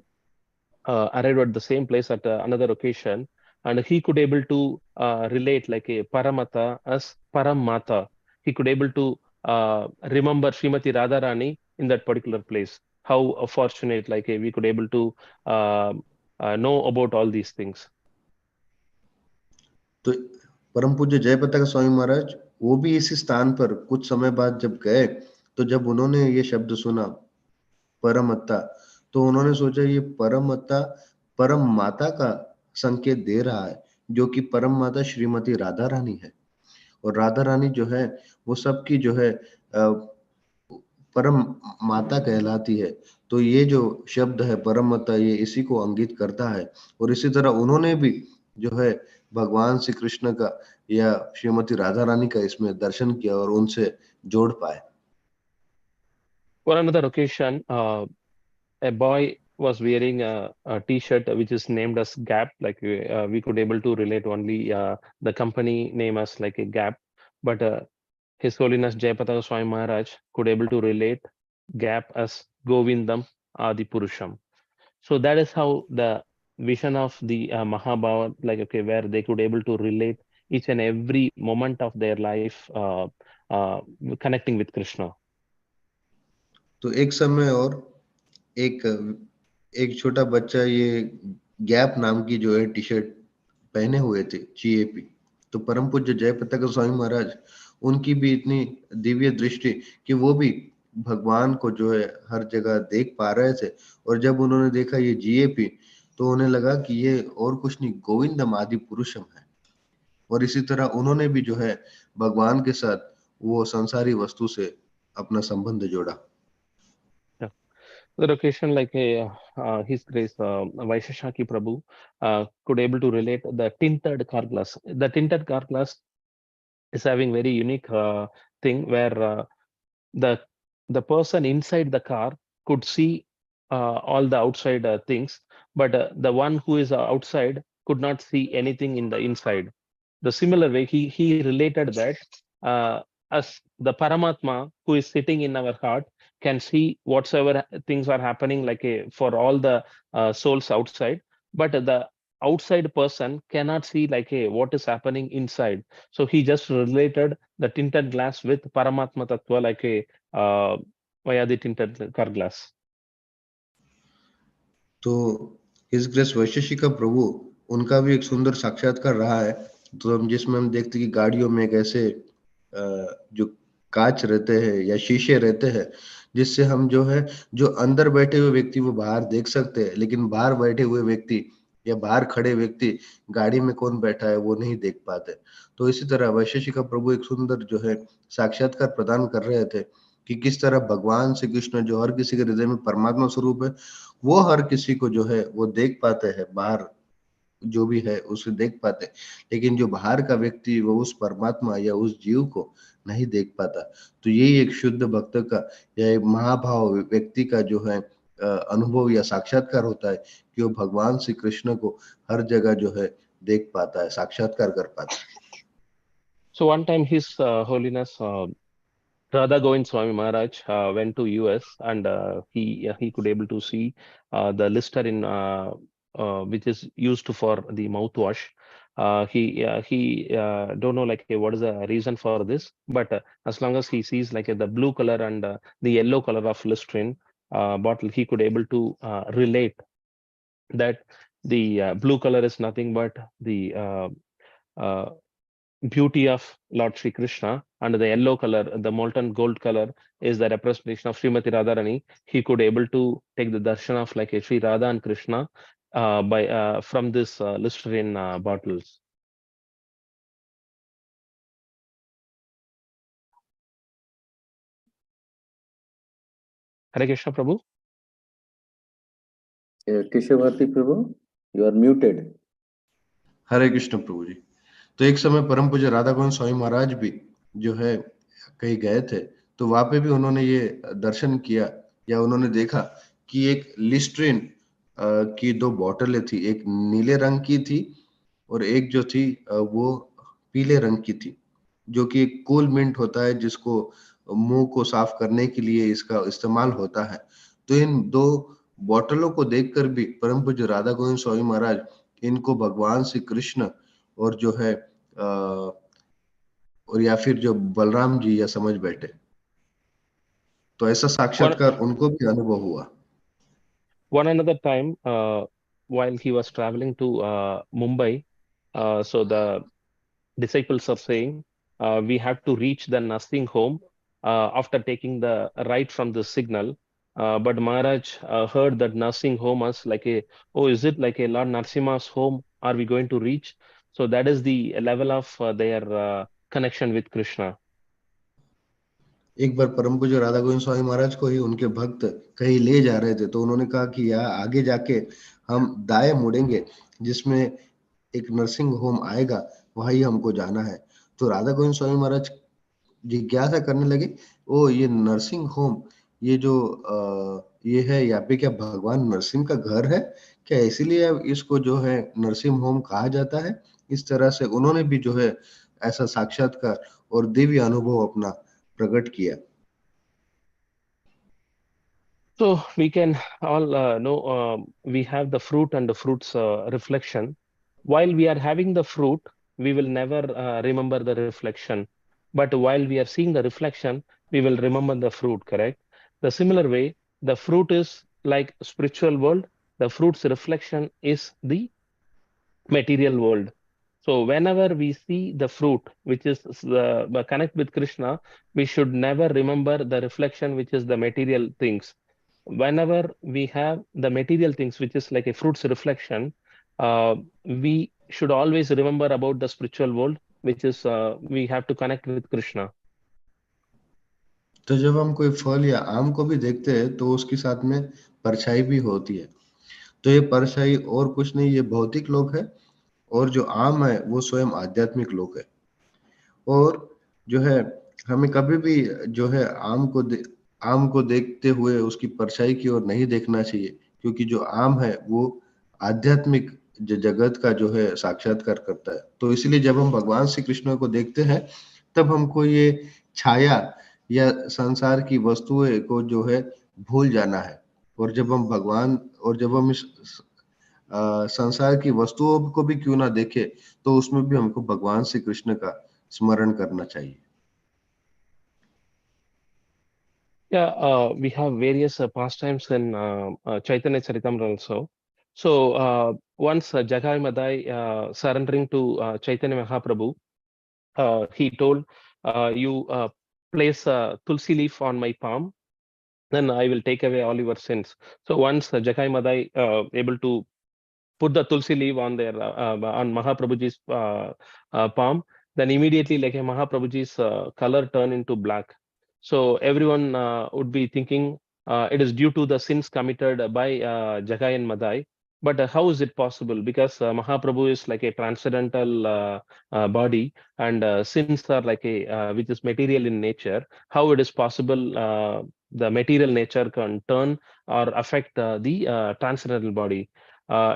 arrived at the same place at another occasion, and he could able to relate like a Paramata as Paramata. He could able to remember Srimati Radharani in that particular place. How fortunate like we could able to know about all these things. तो परम पूज्य जयपताका स्वामी महाराज वो भी इसी स्थान पर कुछ समय बाद जब गए, तो जब उन्होंने ये शब्द सुना परमत्ता, तो उन्होंने सोचा ये परमत्ता परम माता का संकेत दे रहा है, जो कि परम माता श्रीमती राधा रानी है, और राधा रानी जो है वो सबकी जो है परम माता कहलाती है। तो ये जो शब्द है परम माता ये इसी को अंकित करता है, और इसी तरह उन्होंने भी जो है भगवान श्री कृष्ण का या श्रीमती राधा रानी का इसमें दर्शन किया और उनसे जोड़ पाए। For another occasion, a boy was wearing a T-shirt which is named as Gap. Like we could able to relate only the company name as like a Gap, but His Holiness Jayapataka Swami Maharaj could able to relate Gap as Govindam Adi Purusham. So that is how the vision of the Mahabharata, like okay, where they could able to relate each and every moment of their life uh, connecting with Krishna. तो एक समय और एक एक छोटा बच्चा ये gap नाम की जो है टी शर्ट पहने हुए थे जीएपी। तो परम पूज्य जयपताका स्वामी महाराज उनकी भी इतनी दिव्य दृष्टि कि वो भी भगवान को जो है हर जगह देख पा रहे थे, और जब उन्होंने देखा ये जीएपी तो उन्हें लगा कि ये और कुछ नहीं गोविंदम आदि पुरुषम है, और इसी तरह उन्होंने भी जो है भगवान के साथ वो संसारी वस्तु से अपना संबंध जोड़ा। The occasion like His Grace Vaisheshaki Prabhu could able to relate the tinted car glass. The tinted car glass is having very unique thing where the the person inside the car could see all the outside things, but the one who is outside could not see anything in the inside. The similar way he related that as the Paramatma who is sitting in our heart can see whatsoever things are happening like for all the souls outside, but the outside person cannot see like what is happening inside. So he just related the tinted glass with Paramatma Tattva like via the tinted car glass. तो his grace वैशेषिक का प्रभु, उनका भी एक सुंदर साक्षात्कार रहा है। तो हम जिसमें हम देखते कि गाड़ियों में एक ऐसे जो कांच रहते हैं या शीशे रहते हैं, जिससे हम जो है जो अंदर बैठे हुए व्यक्ति वो बाहर देख सकते हैं, लेकिन बाहर बैठे हुए व्यक्ति या बाहर खड़े व्यक्ति गाड़ी में कौन बैठा है वो नहीं देख पाते। तो इसी तरह वैशेषिक प्रभु एक सुंदर जो है साक्षात्कार प्रदान कर रहे थे कि किस तरह भगवान श्री कृष्ण जो हर किसी के हृदय में परमात्मा स्वरूप है, वो हर किसी को जो है वो देख पाते हैं, बाहर जो भी है उसे देख पाते, लेकिन जो बाहर का व्यक्ति वो उस परमात्मा या उस जीव को नहीं देख पाता। तो यही एक शुद्ध भक्त का या एक महाभाव व्यक्ति का जो है अनुभव या साक्षात्कार होता है कि वो भगवान श्री कृष्ण को हर जगह जो है देख पाता है, साक्षात्कार कर पाता है। So one time His Holiness Radha Govind Swami Maharaj went to US, and he could able to see the Listerine which is used for the mouthwash. He don't know like what is the reason for this, but as long as he sees like the blue color and the yellow color of Listerine bottle, he could able to relate that the blue color is nothing but the uh, beauty of Lord Sri Krishna, and the yellow color, the molten gold color, is the representation of Srimati Radharani. He could able to take the darshan of like a Sri Radha and Krishna by from this Listerine bottles. Hare Krishna Prabhu. Keshav Bharati Prabhu, you are muted. Hare Krishna Prabhu ji. तो एक समय परम पूज्य राधा गोविंद स्वामी महाराज भी जो है कहीं गए थे, तो वहां पे भी उन्होंने ये दर्शन किया या उन्होंने देखा कि एक लिस्ट्रीन की दो बोतलें थी, एक नीले रंग की थी और एक जो थी वो पीले रंग की थी, जो कि एक कूल मिंट होता है जिसको मुंह को साफ करने के लिए इसका इस्तेमाल होता है। तो इन दो बोतलों को देखकर भी परम पूज्य राधा गोविंद स्वामी महाराज इनको भगवान श्री कृष्ण और जो है और या फिर जो बलराम जी या समझ बैठे। तो ऐसा One साक्षात्कार उनको भी अनुभव हुआ। one another time, while he was traveling to Mumbai, so the disciples are saying we have to reach the nursing home after taking the right from the signal. But Maharaj heard that nursing home as like a, oh, is it like a Lord Narsimha's home? Are we going to reach? So that is the level of their connection with Krishna. एक बार परम पूज्य राधा गोविंद स्वामी महाराज को ही उनके भक्त कहीं ले जा रहे थे, तो उन्होंने कहा कि यहाँ आगे जाके हम दाएं मुड़ेंगे, जिसमें एक नर्सिंग होम आएगा, वहां ही हमको जाना है। तो राधा गोविंद स्वामी महाराज जिज्ञासा करने लगे, ओ ये नर्सिंग होम, ये जो ये है यहाँ पे क्या भगवान नरसिंह का घर है क्या, इसीलिए इसको जो है नरसिंह होम कहा जाता है। इस तरह से उन्होंने भी जो है ऐसा साक्षात्कार और दिव्य अनुभव अपना प्रकट किया। So we can all know we have the fruit and the fruit's reflection. While we are having the fruit, we will never remember the reflection. But while we are seeing the reflection, we will remember the fruit, correct? The similar way, the fruit is like spiritual world. The fruit's reflection is the material world. So whenever we see the fruit, which is the connect with Krishna, we should never remember the reflection, which is the material things. Whenever we have the material things, which is like a fruit's reflection, we should always remember about the spiritual world, which is we have to connect with Krishna. तो जब हम कोई फल या आम को भी देखते हैं तो उसके साथ में परछाई भी होती है। तो ये परछाई और कुछ नहीं, ये भौतिक लोक है, और जो आम है वो स्वयं आध्यात्मिक लोक है। और जो है हमें कभी भी जो है आम को देखते हुए उसकी परछाई की ओर नहीं देखना चाहिए, क्योंकि जो आम है वो आध्यात्मिक जगत का जो है साक्षात्कार करता है। तो इसलिए जब हम भगवान श्री कृष्ण को देखते हैं, तब हमको ये छाया या संसार की वस्तुएं को जो है भूल जाना है। और जब हम इस संसार की वस्तुओं को भी क्यों ना देखे, तो उसमें भी हमको भगवान श्री कृष्ण का स्मरण करना चाहिए। Yeah, we have various pastimes in Chaitanya Charitamrita also. So once Jagai Madai surrendering to Chaitanya Mahaprabhu, he told, you place a tulsi leaf on my palm, then I will take away all your sins. So once Jagai Madai able to put the tulsi leaf on their on Mahaprabhuji's palm, then immediately like Mahaprabhuji's color turned into black. So everyone would be thinking it is due to the sins committed by Jagai and Madai. But how is it possible? Because Mahaprabhu is like a transcendental body, and sins are like a which is material in nature. How it is possible the material nature can turn or affect the transcendental body?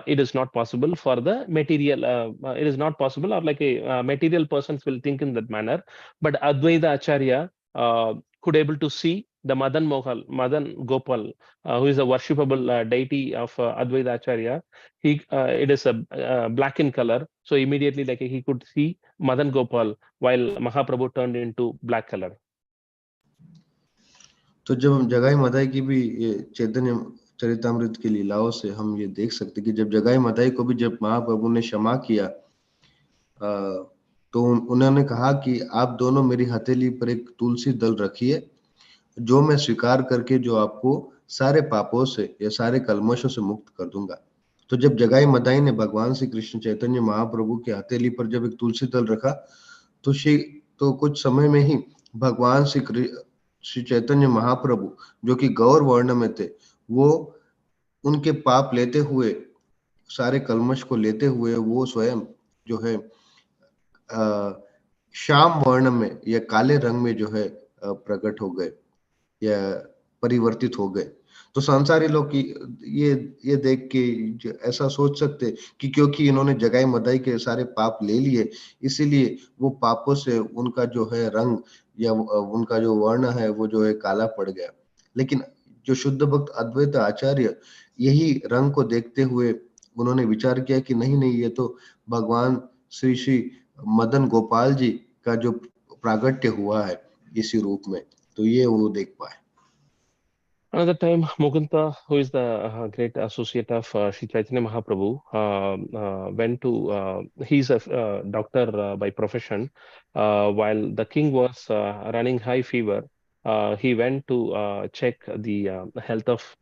It is not possible for the material. It is not possible, or like a material persons will think in that manner. But Advaita Acharya could able to see the Madan Gopal, who is a worshipable deity of Advaita Acharya. It is a black in color, so immediately like he could see Madan Gopal, while Mahaprabhu turned into black color. तो जब हम जगाई मदाई की भी ये चैतन्य चरितामृत की लीलाओं से हम ये देख सकते कि जब जगाई मदाई को भी जब महाप्रभु ने क्षमा किया, तो उन्होंने कहा कि आप दोनों मेरी हथेली पर एक तुलसी दल रखिए, जो मैं स्वीकार करके जो आपको सारे पापों से या सारे कल्मशों से मुक्त कर दूंगा। तो जब जगाई मदाई ने भगवान श्री कृष्ण चैतन्य महाप्रभु की हथेली पर जब एक तुलसी दल रखा, तो कुछ समय में ही भगवान श्री चैतन्य महाप्रभु जो कि गौर वर्ण में थे, वो उनके पाप लेते हुए, सारे कल्मश को लेते हुए वो स्वयं जो है श्याम वर्ण में या काले रंग में जो है प्रकट हो गए या परिवर्तित हो गए। तो संसारी लोग की ये देख के ऐसा सोच सकते कि क्योंकि इन्होंने जगाई मदाई के सारे पाप ले लिए, इसीलिए वो पापों से उनका जो है रंग या उनका जो वर्ण है वो जो है काला पड़ गया। लेकिन जो शुद्ध भक्त अद्वैत आचार्य यही रंग को देखते हुए उन्होंने विचार किया कि नहीं, ये तो भगवान श्री श्री मदन गोपाल जी का जो प्रागट्य हुआ है इसी रूप में, तो ये वो देख पाए। Another time, Mukunda, who is the great associate of Sri Chaitanya Mahaprabhu, went to, he's a doctor by profession. While the king was running high fever, he went to check the health of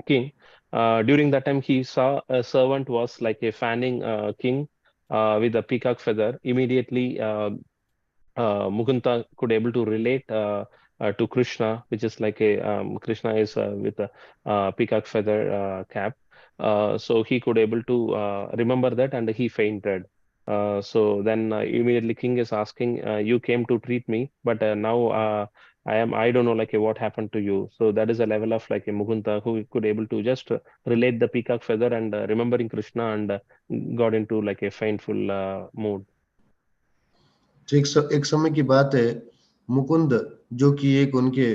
king. During that time, he saw a servant was like a fanning king with a peacock feather. Immediately, Mukunda could able to relate to Krishna, which is like a Krishna is with a peacock feather cap. So he could able to remember that, and he fainted. So then immediately king is asking, you came to treat me, but now I don't know like what happened to you. So that is a level of like a Mukunda who could able to just relate the peacock feather and remembering Krishna, and got into like a faintful mood. तो एक समय की बात है, मुकुंद जो कि एक उनके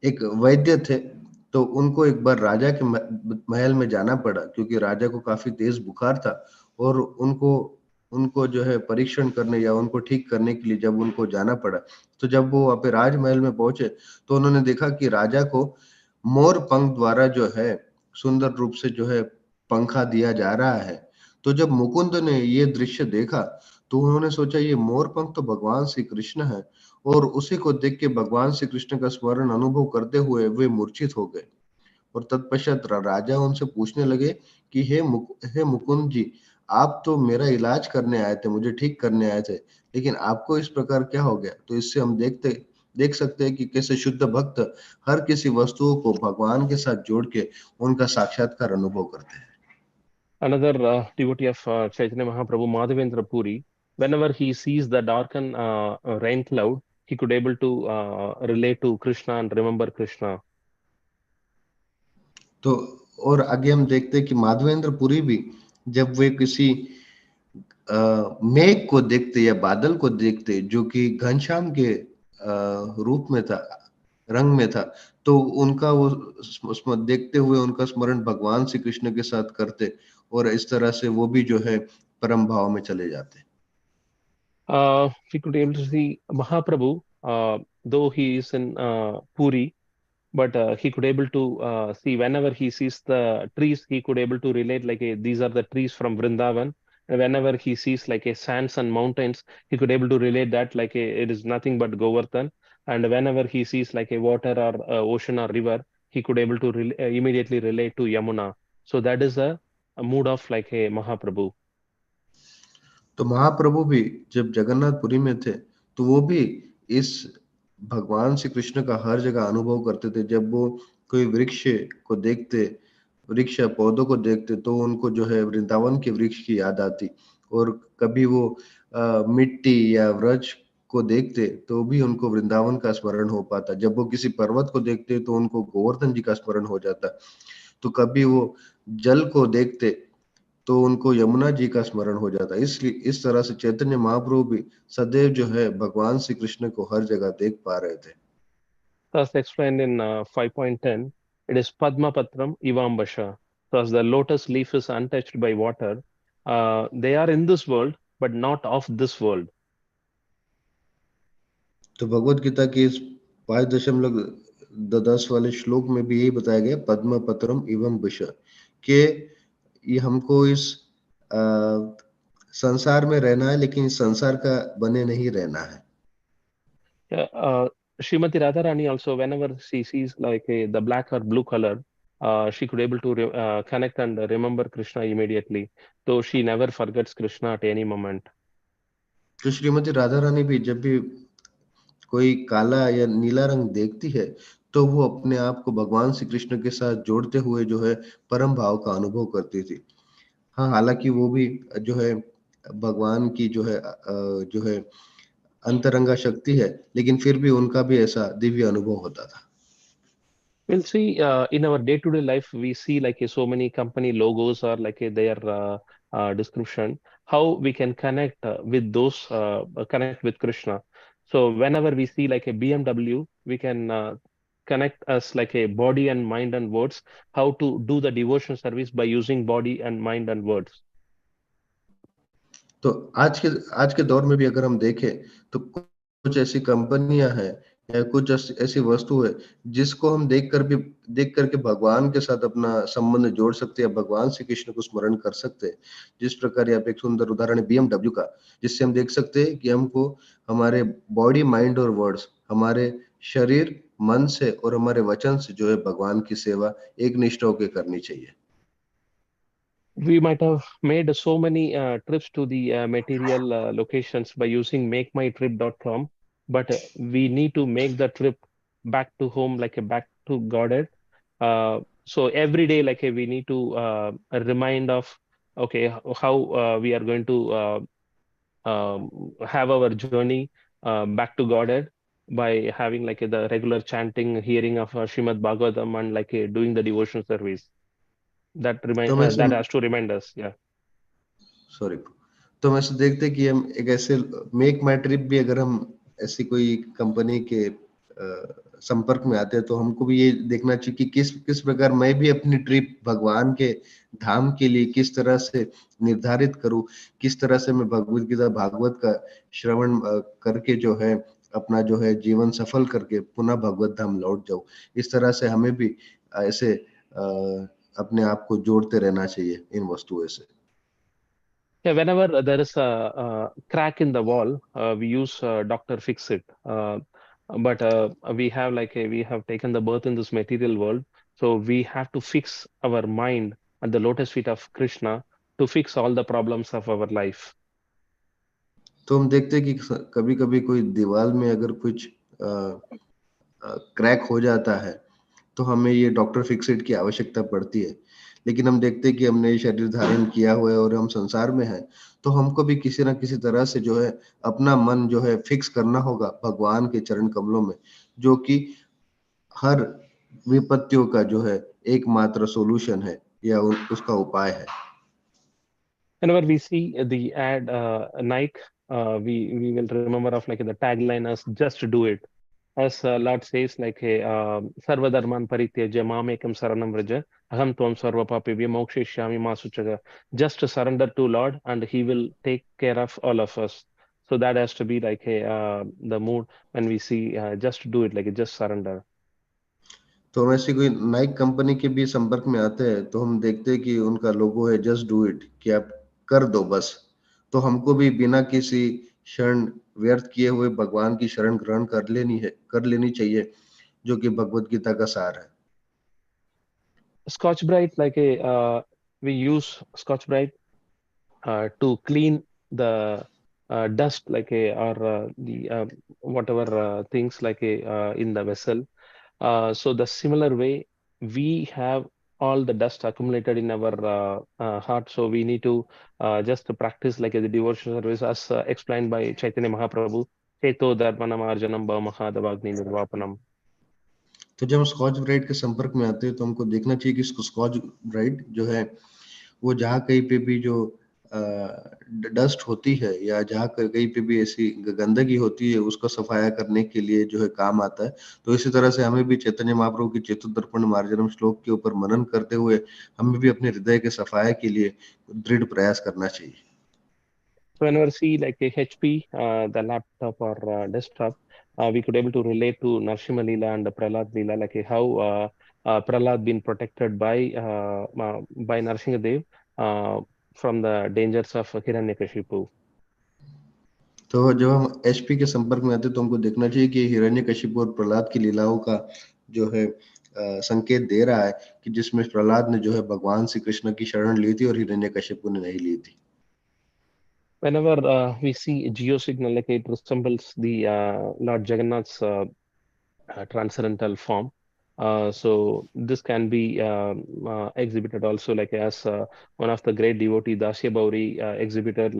एक वैद्य थे, तो उनको एक बार राजा के महल में जाना पड़ा क्योंकि राजा को काफी तेज बुखार था, और उनको जो है परीक्षण करने या उनको ठीक करने के लिए जब उनको जाना पड़ा, तो जब वो वहाँ पे राजमहल में पहुंचे तो उन्होंने देखा कि राजा को मोर पंख द्वारा जो है सुंदर रूप से जो है पंखा दिया जा रहा है। तो जब मुकुंद ने ये दृश्य देखा तो उन्होंने सोचा ये मोर पंख तो भगवान श्री कृष्ण है, और उसी को देख के भगवान श्री कृष्ण का स्मरण अनुभव करते हुए वे मूर्छित हो गए। और तत्पश्चात राजा उनसे पूछने लगे कि हे मुकुंद जी, आप तो मेरा इलाज करने आए थे, मुझे ठीक करने आए थे, लेकिन आपको इस प्रकार क्या हो गया? तो इससे हम देख सकते हैं कि कैसे शुद्ध भक्त हर किसी वस्तुओं को भगवान के साथ जोड़ के उनका साक्षात्कार अनुभव करते हैं। Another devotee of Chaitanya Mahaprabhu, Madhavendra Puri, whenever he sees the darkened rain cloud, he could able to relate to Krishna and remember Krishna. तो और आगे हम देखते हैं कि माधवेंद्र पुरी भी जब वे किसी मेघ को देखते या बादल को देखते जो कि घनश्याम के रूप में था, रंग में था, तो उनका वो देखते हुए उनका स्मरण भगवान श्री कृष्ण के साथ करते, और इस तरह से वो भी जो है परम भाव में चले जाते। We could able to see Mahaprabhu, though he is in Puri, but he could able to see whenever he sees the trees, he could able to relate like these are the trees from Vrindavan. And whenever he sees like a sands and mountains, he could able to relate that like it is nothing but Govardhan. And whenever he sees like a water or ocean or river, he could able to immediately relate to Yamuna. So that is a mood of like a Mahaprabhu. तो महाप्रभु भी जब जगन्नाथपुरी में थे तो वो भी इस भगवान श्री कृष्ण का हर जगह अनुभव करते थे। जब वो कोई वृक्ष को देखते, वृक्ष या पौधों को देखते तो उनको जो है वृंदावन के वृक्ष की याद आती। और कभी वो मिट्टी या वृक्ष को देखते तो भी उनको वृंदावन का स्मरण हो पाता। जब वो किसी पर्वत को देखते तो उनको गोवर्धन जी का स्मरण हो जाता। तो कभी वो जल को देखते तो उनको यमुना जी का स्मरण हो जाता। इसलिए इस तरह से चैतन्य महाप्रभु भी सदैव जो है भगवान श्री कृष्ण को हर जगह देख पा रहे थे। As explained in 5.10, it is Padma Patram Ivambasha. So as the lotus leaf is untouched by water, they are in this world, but not of this world. तो भगवत गीता के इस 5.10 वाले श्लोक में भी यही बताया गया, पद्म पत्रम एवं विष, कि ये हमको इस संसार में रहना है, लेकिन इस संसार का बने नहीं रहना है। Srimati Radharani also, whenever she sees like the black or blue color, she could able to connect and remember Krishna immediately. So she never forgets Krishna at any moment. तो श्रीमती राधा रानी भी जब भी कोई काला या नीला रंग देखती है तो वो अपने आप को भगवान श्री कृष्ण के साथ जोड़ते हुए जो है परम भाव का अनुभव करती थी। हाँ, हालांकि वो भी जो है भगवान की जो है अंतरंगा शक्ति है, लेकिन फिर भी उनका भी ऐसा दिव्य अनुभव होता था। We'll see in our day-to-day life, we see like so many company logos or like their description, how we can connect with those, connect with Krishna. So whenever we see like a BMW, we can connect us like a body and mind and words, how to do the devotion service by using body and mind and words. तो आज के दौर में भी अगर हम देखें तो कुछ ऐसी कंपनियां हैं या कुछ ऐसी वस्तु है जिसको हम देख करके भगवान के साथ अपना संबंध जोड़ सकते हैं, भगवान श्री कृष्ण को स्मरण कर सकते हैं। जिस प्रकार यहाँ पे एक सुंदर उदाहरण है BMW का, जिससे हम देख सकते हैं कि हमको हमारे बॉडी, माइंड और वर्ड्स, हमारे शरीर, मन से और हमारे वचन से जो है भगवान की सेवा एक निष्ठा होकर करनी चाहिए। We might have made so many trips to the material locations by using makemytrip.com, but we need to make the trip back to home, like a back to Godhead. So every day, like we need to remind of, okay, how we are going to have our journey back to Godhead by having like the regular chanting, hearing of Srimad Bhagavatam, and like doing the devotion service. That तो मैं that has to remind us. Yeah. Sorry, तो हम ऐसे देखते हैं कि हम एक ऐसे मेक माई ट्रिप भी अगर हम ऐसी कोई कंपनी के संपर्क में आते हैं तो हमको भी ये देखना चाहिए कि किस किस प्रकार मैं भी अपनी ट्रिप भगवान के धाम के लिए किस तरह से निर्धारित करूं, किस तरह से मैं भगवत गीता भागवत का श्रवण करके जो है अपना जो है जीवन सफल करके पुनः भगवत धाम लौट जाऊं। इस तरह से हमें भी ऐसे अपने आप को जोड़ते रहना चाहिए इन वस्तुओं से। Yeah, whenever there is a crack in the wall, we use Dr. Fix It. But we have like we have taken the birth in this material world, so we have to fix our mind at the lotus feet of Krishna to fix all the problems of our life. तो हम देखते हैं कि कभी-कभी कोई दीवार में अगर कुछ क्रैक हो जाता है तो हमें ये डॉक्टर फिक्स इट की आवश्यकता पड़ती है। लेकिन हम देखते हैं कि हमने ये शरीर धारण किया हुआ है और हम संसार में हैं, तो हमको भी किसी न किसी तरह से जो है अपना मन जो है फिक्स करना होगा भगवान के चरण कमलों में, जो कि हर विपत्तियों का जो है एकमात्र सॉल्यूशन है या उसका उपाय है। Whenever we see the ad Nike, we will remember of like the tagline as "Just do it." As Lord says, like "Sarva dharman parityajya mamekam saranam vraja, aham tvam sarva papibhyo mokshishyami ma suchaga." Just surrender to Lord, and He will take care of all of us. So that has to be like the mood when we see just do it, like just surrender. तो हम ऐसी कोई Naik company के भी संपर्क में आते हैं तो हम देखते हैं कि उनका लोगो है जस्ट डू इट, कि आप कर दो बस। तो हमको भी बिना किसी क्षण व्यर्थ किए हुए भगवान की शरण ग्रहण कर लेनी चाहिए, जो कि भगवत गीता का सार है। Scotch Brite, we use Scotch Brite to clean the dust, or the whatever things in the vessel. So the similar way, we have all the dust accumulated in our heart. So we need to just practice the devotional service as explained by Chaitanya Mahaprabhu. Cheto Dharmanam Arjanam Bhavamahadavagni Nirvapanam. तो जब हम Scotch Brite के संपर्क में आते हैं तो हमको देखना चाहिए कि स्कॉच ब्राइट जो है वो जहाँ कहीं पे भी जो डस्ट होती है या जहाँ कहीं पे भी ऐसी गंदगी होती है उसको सफाया करने के लिए जो है काम आता है। तो इसी तरह से हमें भी चैतन्य महाप्रभु की चेतोदर्पण मार्जनम श्लोक के ऊपर मनन करते हुए हमें भी अपने हृदय के सफाया के लिए दृढ़ प्रयास करना चाहिए। So whenever see a HP, the laptop or desktop, we could able to relate to Narsimha Leela and the Prahlad Leela, how Prahlad been protected by Narsimha Dev from the dangers of Hiranyakashipu. तो जब हम HP के संपर्क में आते हैं तो हमको देखना चाहिए कि हिरण्यकशिपु और प्रहलाद की लीलाओं का जो है संकेत दे रहा है कि जिसमें प्रहलाद ने जो है भगवान श्री कृष्ण की शरण ली थी और हिरण्यकशिपु ने नहीं ली थी। Whenever we see geo signal, it resembles the Lord Jagannath's transcendental form. So this can be exhibited also as one of the great devotee Dasya Bauri exhibited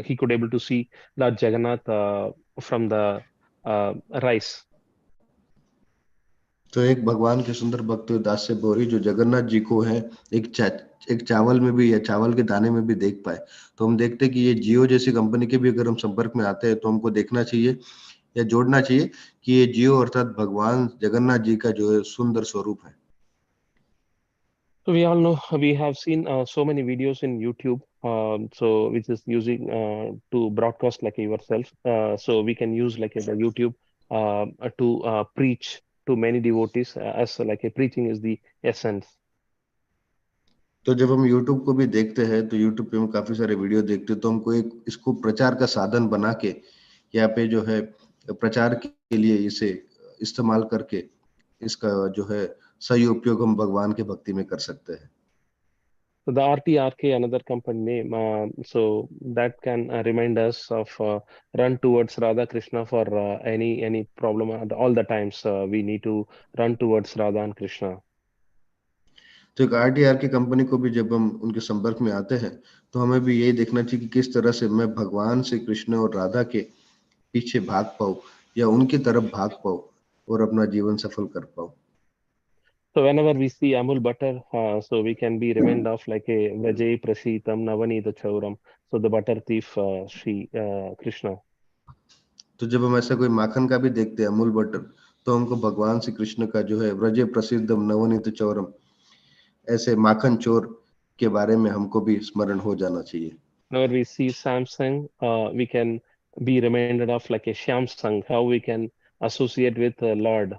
he could able to see Lord Jagannath from the rise. तो एक भगवान के सुंदर भक्त दास्य बोरी जो जगन्नाथ जी को है एक चावल में भी या चावल के दाने में भी देख पाए। तो हम देखते हैं कि ये जियो जैसी कंपनी के भी अगर हम संपर्क में आते हैं तो हमको देखना चाहिए या जोड़ना चाहिए कि ये जियो अर्थात भगवान जगन्नाथ जी का जो है सुंदर स्वरूप है। So we all know we have seen so many videos in YouTube, so which is using to broadcast yourself. So we can use the YouTube to preach to many devotees as a preaching is the essence. तो जब हम YouTube को भी देखते हैं तो YouTube पे हम काफी सारे वीडियो देखते हैं तो हमको एक इसको प्रचार का साधन बना के यहाँ पे जो है प्रचार के लिए इसे इस्तेमाल करके इसका जो है सही उपयोग हम भगवान के भक्ति में कर सकते हैं। So the RTRK, another company name, so that can remind us of run towards Radha Krishna for any problem at all the times. We need to run towards Radha and Krishna. तो एक RTR की company को भी जब हम उनके संपर्क में आते हैं तो हमें भी यही देखना चाहिए कि किस तरह से मैं भगवान से कृष्ण और राधा के पीछे भाग पाऊं या उनकी तरफ भाग पाऊं और अपना जीवन सफल कर पाऊं। So whenever we see Amul butter, so we can be reminded of a Vajay Prasitam Navanita Chauram. So the butter thief, Sri Krishna. तो जब हम ऐसा कोई माखन का भी देखते हैं अमूल बटर तो हमको भगवान श्री कृष्ण का जो है व्रजे प्रसिद्धम नवनीत चौरम ऐसे माखन चोर के बारे में हमको भी स्मरण हो जाना चाहिए। Whenever we see Samsung, we can be reminded of a Shyam Sang, how we can associate with Lord.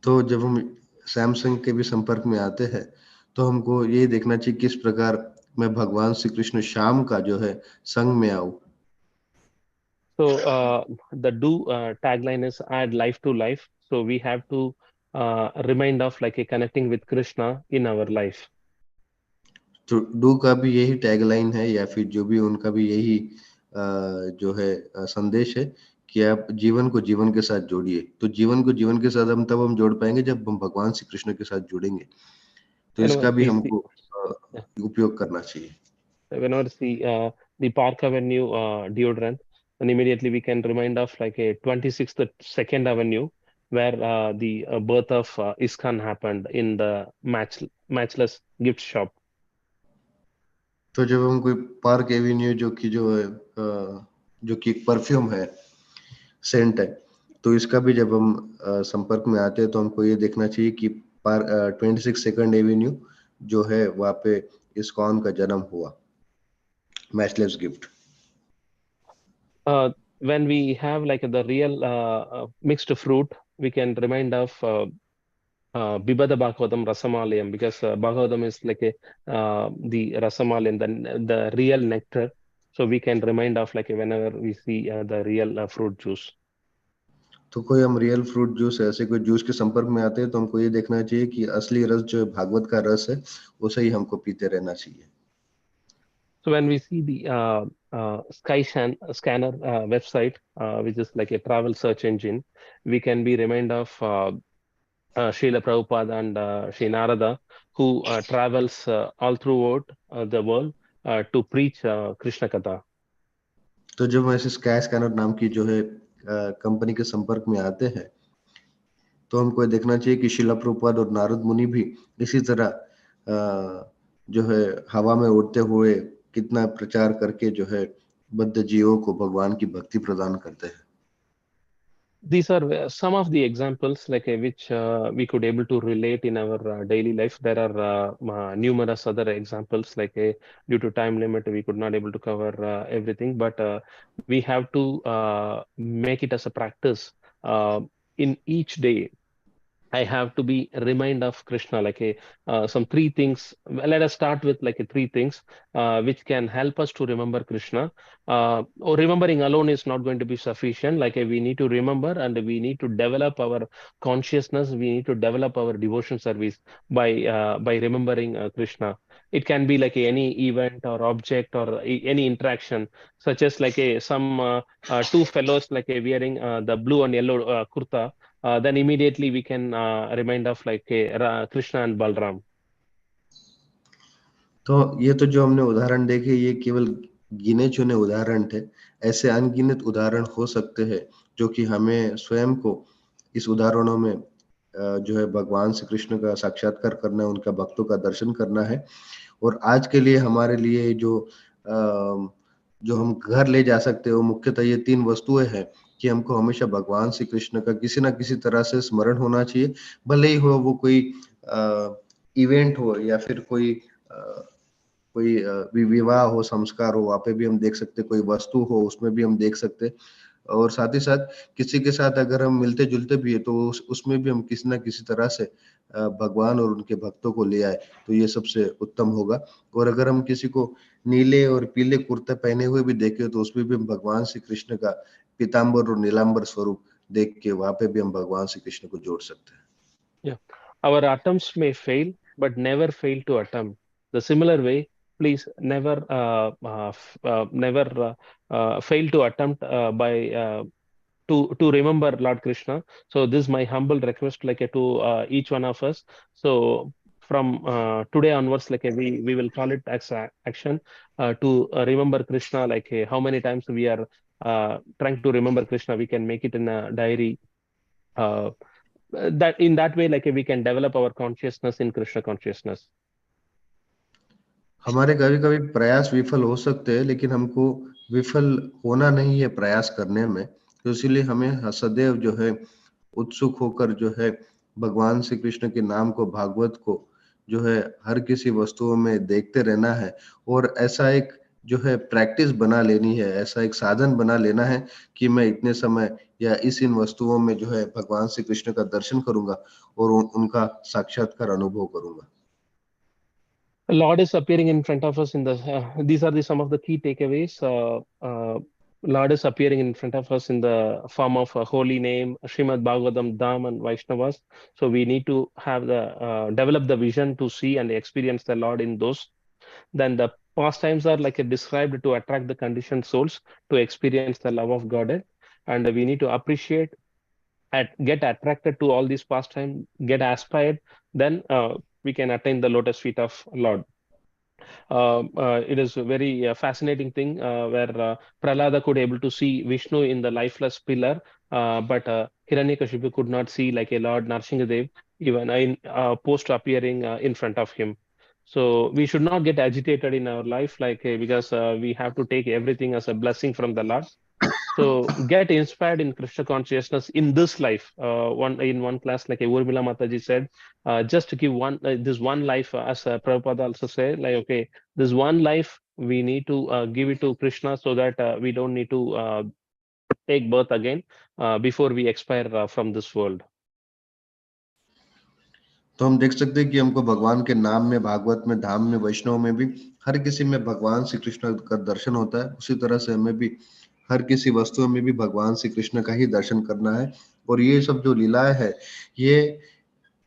तो जब हम सैमसंग के भी संपर्क में आते हैं तो हमको ये देखना चाहिए किस प्रकार मैं भगवान श्री कृष्ण श्याम का जो है संग में आऊं। So the do tagline is add life to life. So we have to remind of a connecting with Krishna in our life. तो डू का भी यही टैगलाइन है या फिर जो भी उनका भी यही जो है संदेश है कि आप जीवन को जीवन के साथ जोड़िए। तो जीवन को जीवन के साथ हम तब हम जोड़ पाएंगे जब हम भगवान श्री कृष्ण के साथ जुड़ेंगे। तो Whenever इसका भी we see, हमको उपयोग करना चाहिए। whenever see the Park Avenue deodorant, and immediately we can remind of a 26th Second Avenue, where the birth of ISKCON happened in the matchless gift shop. तो जब हम कोई पार्क एवेन्यू जो कि एक परफ्यूम है, सेंट है, तो इसका भी जब हम संपर्क में आते हैं तो हमको ये देखना चाहिए कि 26 सेकंड एवेन्यू जो है वहाँ पे इस्कॉन का जन्म हुआ, matchless gift. When we have the real mixed fruit, we can remind of Bibada Bhagavatam Rasamalayam, because Bhagavatam is like the Rasamalayam, the real nectar. So we can remind of like whenever we see the real fruit juice. तो कोई हम real fruit juice ऐसे कोई juice के संपर्क में आते हैं तो हमको ये देखना चाहिए कि असली रस जो भागवत का रस है उसे ही हमको पीते रहना चाहिए. So when we see the Scanner website, which is like a travel search engine, we can be reminded of Srila Prabhupada and Sri Narada, who travels all throughout the world to preach Krishna Katha. तो जब हम ऐसे sky scanner नाम की जो है company के संपर्क में आते हैं तो हमको ये देखना चाहिए कि शिला प्रभुपाद और नारद मुनि भी इसी तरह जो है हवा में उड़ते हुए कितना प्रचार करके जो है बद्ध जीवों को भगवान की भक्ति प्रदान करते हैं. These are some of the examples like which we could able to relate in our daily life. There are numerous other examples like due to time limit we could not able to cover everything, but we have to make it as a practice in each day. I have to be remind of Krishna, like some three things. Let us start with like three things which can help us to remember Krishna. Or remembering alone is not going to be sufficient. Like we need to remember and we need to develop our consciousness. We need to develop our devotion service by remembering Krishna. It can be like any event or object or any interaction, such as like two fellows like wearing the blue and yellow kurta. Then immediately we can remind of like Krishna and Balram. तो ये तो जो हमने उदाहरण देखे ये केवल गिने चुने उदाहरण थे. ऐसे अनगिनत उदाहरण हो सकते हैं जो कि हमें स्वयं को इस उदाहरणों में जो है भगवान श्री कृष्ण का साक्षात्कार करना है, उनका भक्तों का दर्शन करना है. और आज के लिए हमारे लिए जो हम घर ले जा सकते हैं वो मुख्यतः ये तीन वस्तुएं हैं कि हमको हमेशा भगवान श्री कृष्ण का किसी ना किसी तरह से स्मरण होना चाहिए, भले ही हो वो कोई इवेंट हो या फिर कोई विवाह हो, संस्कार हो, वहाँ पे भी हम देख सकते, कोई वस्तु हो उसमें भी हम देख सकते. और साथ ही साथ किसी के साथ अगर हम मिलते जुलते भी है तो उसमें भी हम किसी ना किसी तरह से भगवान और उनके भक्तों को ले आए तो ये सबसे उत्तम होगा. और अगर हम किसी को नीले और पीले कुर्ते पहने हुए भी देखें तो उसमें भी हम भगवान श्री कृष्ण का पीताम्बर और नीलांबर स्वरूप देख के वहां पे भी हम भगवान श्री कृष्ण को जोड़ सकते हैं. Yeah, our attempts may fail, but never fail to attempt. The similar way, please never fail to attempt by to remember Lord Krishna. So this is my humble request, like to each one of us. So from today onwards, like we will call it as action to remember Krishna. Like how many times we are trying to remember Krishna, we can make it in a diary. That in that way, like we can develop our consciousness in Krishna consciousness. हमारे कभी-कभी प्रयास विफल हो सकते हैं लेकिन हमको विफल होना नहीं है प्रयास करने में. तो इसीलिए हमें सदैव जो है उत्सुक होकर जो है भगवान श्री कृष्ण के नाम को, भागवत को जो है हर किसी वस्तुओं में देखते रहना है. और ऐसा एक जो है प्रैक्टिस बना लेनी है, ऐसा एक साधन बना लेना है कि मैं इतने समय या इन वस्तुओं में जो है भगवान श्री कृष्ण का दर्शन करूंगा और उनका साक्षात्कार अनुभव करूंगा. Lord is appearing in front of us in the these are some of the key takeaways. Lord is appearing in front of us in the form of a holy name, Srimad Bhagavatam, Dham, and Vaishnavas. So we need to have the develop the vision to see and experience the Lord in those. Then the pastimes are like described to attract the conditioned souls to experience the love of Godhead, and we need to appreciate get attracted to all these pastimes, get aspired. Then we can attain the lotus feet of Lord. It is a very fascinating thing where Prahlada could able to see Vishnu in the lifeless pillar, but Hiranyakashipu could not see like a Lord Narsingadev even in post appearing in front of him. So we should not get agitated in our life, like because we have to take everything as a blessing from the Lord. So get inspired in Krishna consciousness in this life. One class, like Urmila Mataji said, just to give this one life, as Prabhupada also said, like okay, this one life we need to give it to Krishna so that we don't need to take birth again before we expire from this world. तो हम देख सकते हैं कि हमको भगवान के नाम में, भागवत में, धाम में, वैष्णव में भी हर किसी में भगवान श्री कृष्ण का दर्शन होता है। उसी तरह से हमें भी हर किसी वस्तु में भी भगवान श्री कृष्ण का ही दर्शन करना है। और ये सब जो लीलाएं है, ये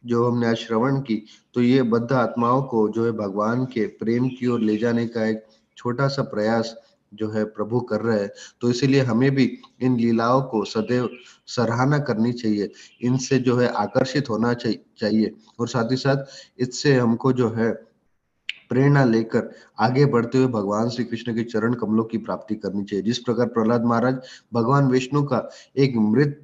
जो हमने आज श्रवण की, तो ये बद्ध आत्माओं को जो है भगवान के प्रेम की ओर ले जाने का एक छोटा सा प्रयास जो है प्रभु कर रहे हैं। तो इसीलिए हमें भी इन लीलाओं को सदैव सराहना करनी चाहिए, इनसे जो है आकर्षित होना चाहिए और साथ ही साथ इससे हमको जो है प्रेरणा लेकर आगे बढ़ते हुए भगवान श्री कृष्ण के चरण कमलों की प्राप्ति करनी चाहिए। जिस प्रकार प्रहलाद महाराज भगवान विष्णु का एक मृत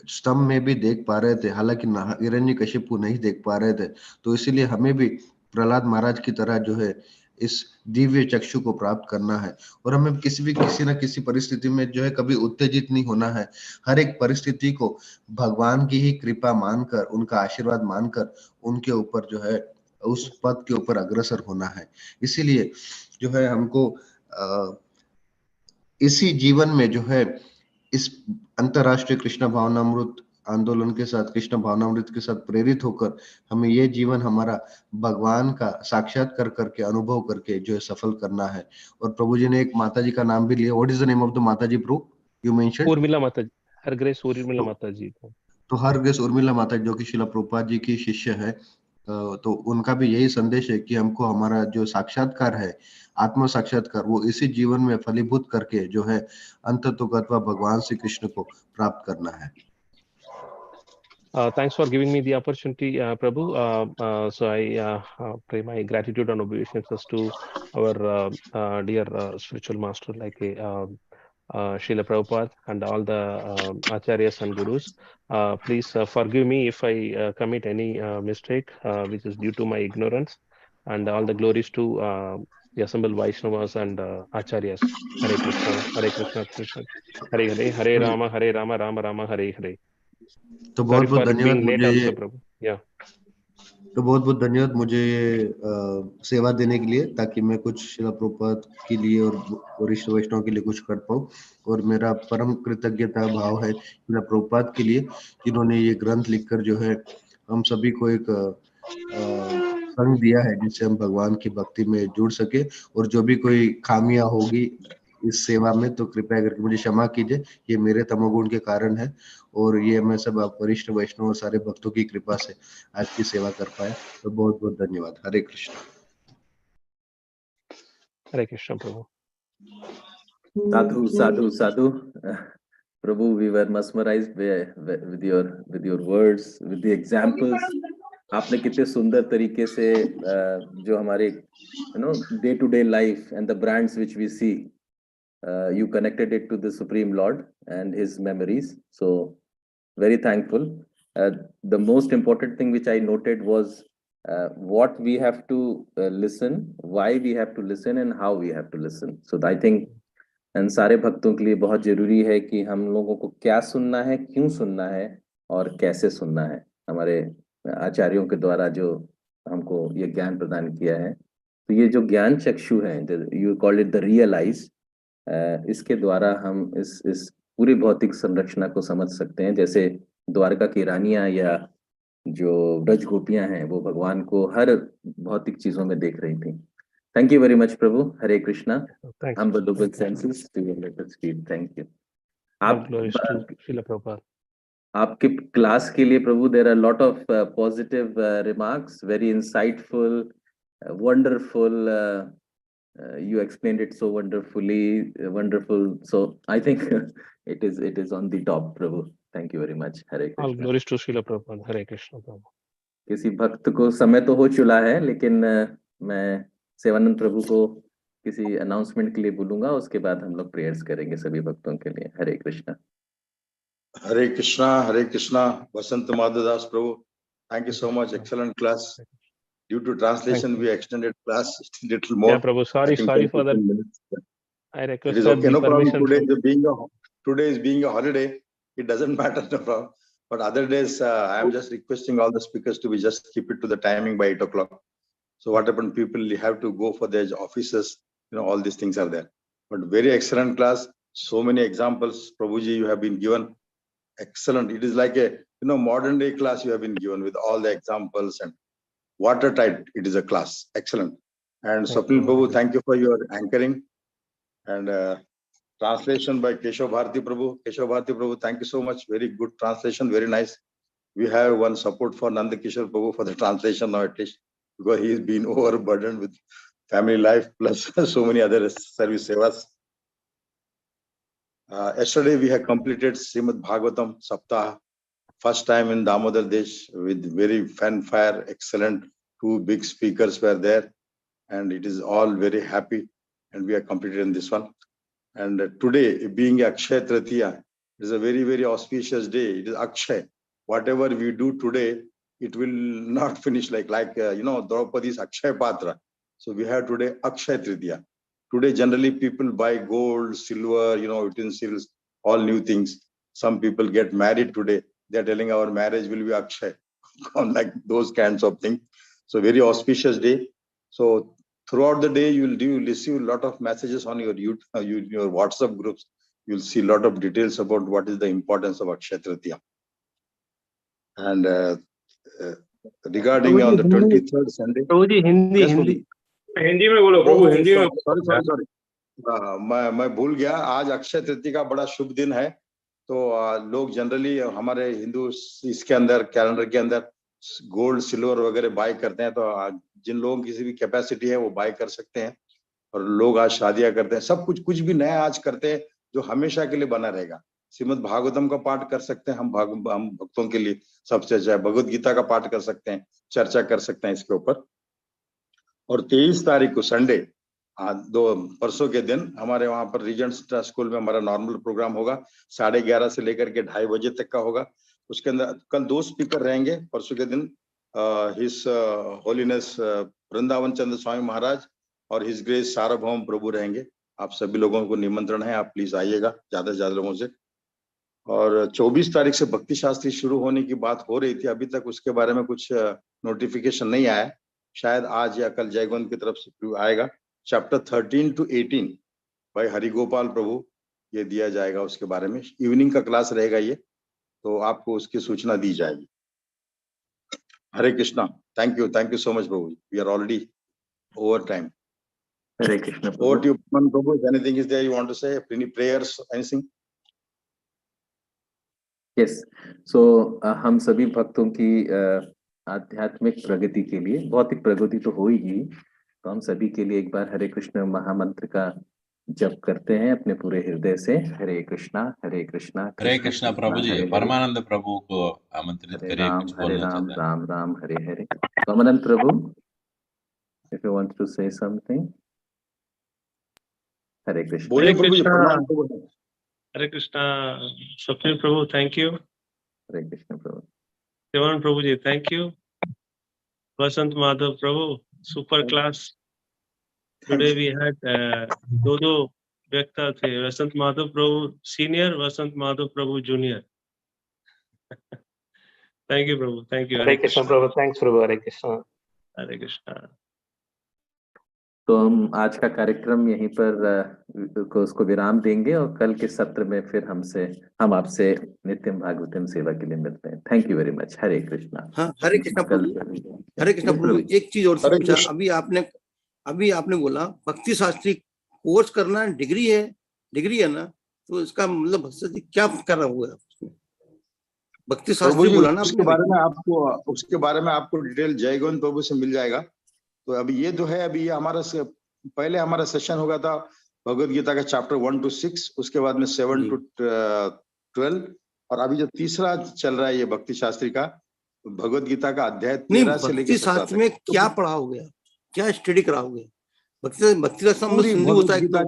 स्तंभ में भी देख पा रहे थे, हालांकि हिरण्यकशिपु नहीं देख पा रहे थे, तो इसीलिए हमें भी प्रहलाद महाराज की तरह जो है इस दिव्य चक्षु को प्राप्त करना है। और हमें किसी न किसी परिस्थिति में जो है कभी उत्तेजित नहीं होना है। हर एक परिस्थिति को भगवान की ही कृपा मानकर, उनका आशीर्वाद मानकर उनके ऊपर जो है उस पद के ऊपर अग्रसर होना है। इसीलिए जो है हमको इसी जीवन में जो है इस अंतरराष्ट्रीय कृष्ण भावनामृत आंदोलन के साथ, कृष्ण भावनामृत के साथ प्रेरित होकर हमें ये जीवन हमारा भगवान का साक्षात्कार करके, अनुभव करके जो है सफल करना है। और प्रभु जी ने एक माता जी का नाम भी लिया। What is the name of the माता जी प्रभु यू मेंशन्ड? उर्मिला माता जी, हर ग्रेस उर्मिला माता जी। तो हर ग्रेस उर्मिला माता जो कि श्रील प्रभुपाद जी की शिष्य है, तो उनका भी यही संदेश है कि हमको हमारा जो साक्षात्कार है, आत्म साक्षात्कार, वो इसी जीवन में फलीभूत करके जो है अंततोगत्वा भगवान श्री कृष्ण को प्राप्त करना है। Thanks for giving me the opportunity, Prabhu. So I pray my gratitude and obeisances to our dear spiritual master like Srila Prabhupada and all the acharyas and gurus. Please forgive me if I commit any mistake which is due to my ignorance, and all the glories to the assembled Vaishnavas and acharyas. Hare Krishna, Hare Krishna, Krishna Hare Hare, Hare Rama, Rama Rama, Hare Hare. तो Sorry बहुत बहुत for धन्यवाद being late मुझे also, ये Prabhu. Yeah. तो बहुत बहुत धन्यवाद मुझे ये सेवा देने के लिए, ताकि मैं कुछ शिला प्रभुपाद के लिए और वरिष्ठ वैष्णव के लिए कुछ कर पाऊँ। और मेरा परम कृतज्ञता भाव है शिला प्रभुपाद के लिए, जिन्होंने ये ग्रंथ लिखकर जो है हम सभी को एक संग दिया है, जिससे हम भगवान की भक्ति में जुड़ सके। और जो भी कोई खामियां होगी इस सेवा में, तो कृपया करके मुझे क्षमा कीजिए, ये मेरे तमोगुण के कारण है। और ये मैं सब आप वरिष्ठ वैष्णव और सारे भक्तों की कृपा से आज की सेवा कर पाए। तो बहुत बहुत धन्यवाद। हरे Krishna. Hare Krishna, Prabhu. Sadhu, sadhu, sadhu. Prabhu, we were mesmerized with your words, with the examples. आपने कितने सुंदर तरीके से जो हमारे day to day life and the brands which we see, you connected it to the Supreme Lord and his memories. So very thankful. The most important thing which I noted was what we have to listen, why we have to listen, and how we have to listen. So I think and सारे भक्तों के लिए बहुत जरूरी है कि हम लोगों को क्या सुनना है, क्यों सुनना है और कैसे सुनना है। हमारे आचार्यों के द्वारा जो हमको ये ज्ञान प्रदान किया है, तो ये जो ज्ञान चक्षु है, you call it the real eyes, इसके द्वारा हम इस पूरी भौतिक संरचना को समझ सकते हैं। जैसे द्वारका की रानियां या जो ब्रज गोपियां हैं, वो भगवान को हर भौतिक चीजों में देख रही थी। Thank you very much, Prabhu. Hare Krishna. Thanks. Humble double senses to your lotus feet. Thank you. All glories to Srila Prabhupada. आपके क्लास के लिए प्रभु, there are a lot of positive remarks, very insightful, wonderful. You explained it so wonderfully, wonderful. So I think it is on the top, Prabhu. Thank you very much. Hare Krishna. All glories to Srila Prabhupada. Hare Krishna, Prabhu. किसी भक्त को समय तो हो चुका है, लेकिन मैं सेवानंद प्रभु को किसी अनाउंसमेंट के लिए बोलूंगा, उसके बाद हम लोग प्रेयर्स करेंगे सभी भक्तों के लिए। Hare Krishna. Hare Krishna, Hare Krishna. Vasant Madhavdas Prabhu, thank you so much, excellent class. Due to translation, we extended class little more. Yeah, Prabhu. Sorry for that. I request it is okay, no problem. Today is being a holiday, it doesn't matter, no problem. But other days, I am just requesting all the speakers to be just keep it to the timing by 8 o'clock. So what happened? People have to go for their offices. All these things are there. But very excellent class. So many examples, Prabhuji, you have been given. Excellent. It is like a modern day class you have been given with all the examples and watertight. It is a class. Excellent. And Swapnil Prabhu, thank you for your anchoring and translation by Keshav Bharati Prabhu. Keshav Bharati Prabhu, thank you so much. Very good translation. Very nice. We have one support for Nanda Kishore Prabhu for the translation now at least, because he has been overburdened with family life plus so many other service sevas. Yesterday we have completed Srimad Bhagavatam Saptah, first time in Damodar Desh with very fanfare, excellent. 2 big speakers were there, and it is all very happy, and we are completed in this one. And today, being Akshaya Tritiya, it is a very, very auspicious day. It is Akshay. Whatever we do today, it will not finish like Draupadi's Akshay Patra. So we have today Akshaya Tritiya. Today, generally people buy gold, silver, utensils, all new things. Some people get married today. They're telling our marriage will be Akshay, like those kinds of things. So very auspicious day. So throughout the day, you will receive a lot of messages on your your WhatsApp groups. You'll see a lot of details about what is the importance of Akshaya Tritiya. And regarding on the 23rd Sunday, Prabhu Hindi yes, Hindi Hindi में बोलो प्रभु, हिंदी में। sorry. मैं भूल गया, आज अक्षय तृतीया का बड़ा शुभ दिन है। तो लोग जनरली हमारे हिंदू इसके अंदर कैलेंडर के अंदर गोल्ड सिल्वर वगैरह बाय करते हैं। तो जिन लोगों की किसी भी कैपेसिटी है वो बाय कर सकते हैं। और लोग आज शादियां करते हैं, सब कुछ भी नया आज करते हैं जो हमेशा के लिए बना रहेगा। श्रीमद् भागवतम का पाठ कर सकते हैं हम भक्तों के लिए सबसे अच्छा है। भगवत गीता का पाठ कर सकते हैं, चर्चा कर सकते हैं इसके ऊपर। और 23 तारीख को संडे, परसों के दिन हमारे वहां पर रीजेंट स्कूल में हमारा नॉर्मल प्रोग्राम होगा। 11:30 से लेकर के 2:30 बजे तक का होगा। उसके अंदर कल 2 स्पीकर रहेंगे। परसों के दिन हिज होलीनेस वृंदावन चंद्र स्वामी महाराज और हिज ग्रेस सार्वभौम प्रभु रहेंगे। आप सभी लोगों को निमंत्रण है, आप प्लीज आइएगा ज्यादा से ज्यादा लोगों से। और 24 तारीख से भक्ति शास्त्री शुरू होने की बात हो रही थी, अभी तक उसके बारे में कुछ नोटिफिकेशन नहीं आया। शायद आज या कल जयगोविंद की तरफ से आएगा। चैप्टर 13 to 18 भाई हरिगोपाल प्रभु ये दिया जाएगा, उसके बारे में इवनिंग का क्लास रहेगा ये, तो आपको उसकी सूचना दी जाएगी। Hare Krishna. Thank you so much Prabhu. We are already over time. Hare Krishna. Over to you, Prabhu. If anything is there you want to say, any prayers, anything? Yes. So हम सभी भक्तों की आध्यात्मिक प्रगति के लिए, भौतिक प्रगति तो होगी, तो हम सभी के लिए एक बार हरे कृष्ण महामंत्र का जप करते हैं अपने पूरे हृदय से। हरे कृष्णा प्रभु जी। परमानंद प्रभु को आमंत्रित करिए, कुछ बोलना चाहते हैं। राम राम हरे हरे। परमानंद प्रभु, if you want to say something. हरे कृष्ण। बोलिए प्रभु जी। प्रणाम Prabhu. Hare Krishna. Swapnil Prabhu, thank you. Hare Krishna Prabhu. Devan Prabhu ji, thank you. Vasant Madhav Prabhu, super class. Today we had दो व्यक्ति थे, Vasant Madhav Prabhu senior, Vasant Madhav Prabhu junior. Thank you Prabhu, thank you. Hare Krishna Prabhu, thanks Prabhu. Hare Krishna. Hare Krishna. तो हम आज का कार्यक्रम यहीं पर उसको विराम देंगे और कल के सत्र में फिर हम आपसे नित्यम भागवतम सेवा के लिए मिलते हैं। Thank you very much. Hare Krishna. हाँ, हरे कृष्णा प्रभु। हरे कृष्णा प्रभु। एक चीज और से पूछा, अभी आपने बोला भक्ति शास्त्री कोर्स करना डिग्री है ना, तो इसका मतलब क्या कर रहा हुआ है भक्ति शास्त्री बोला ना? उसके बारे में आपको डिटेल जयगोविंद प्रभु से मिल जाएगा। तो अभी ये जो है, अभी ये पहले हमारा सेशन होगा था भगवत गीता का चैप्टर 1 to 6, उसके बाद में 7 to 12, और अभी जो तीसरा चल रहा है ये भक्ति शास्त्री का भगवत गीता का अध्याय 13 से लेकर 17 शास्त्र में क्या पढ़ाओगे, क्या स्टडी कराओगे? भक्ति शास्त्र होता है।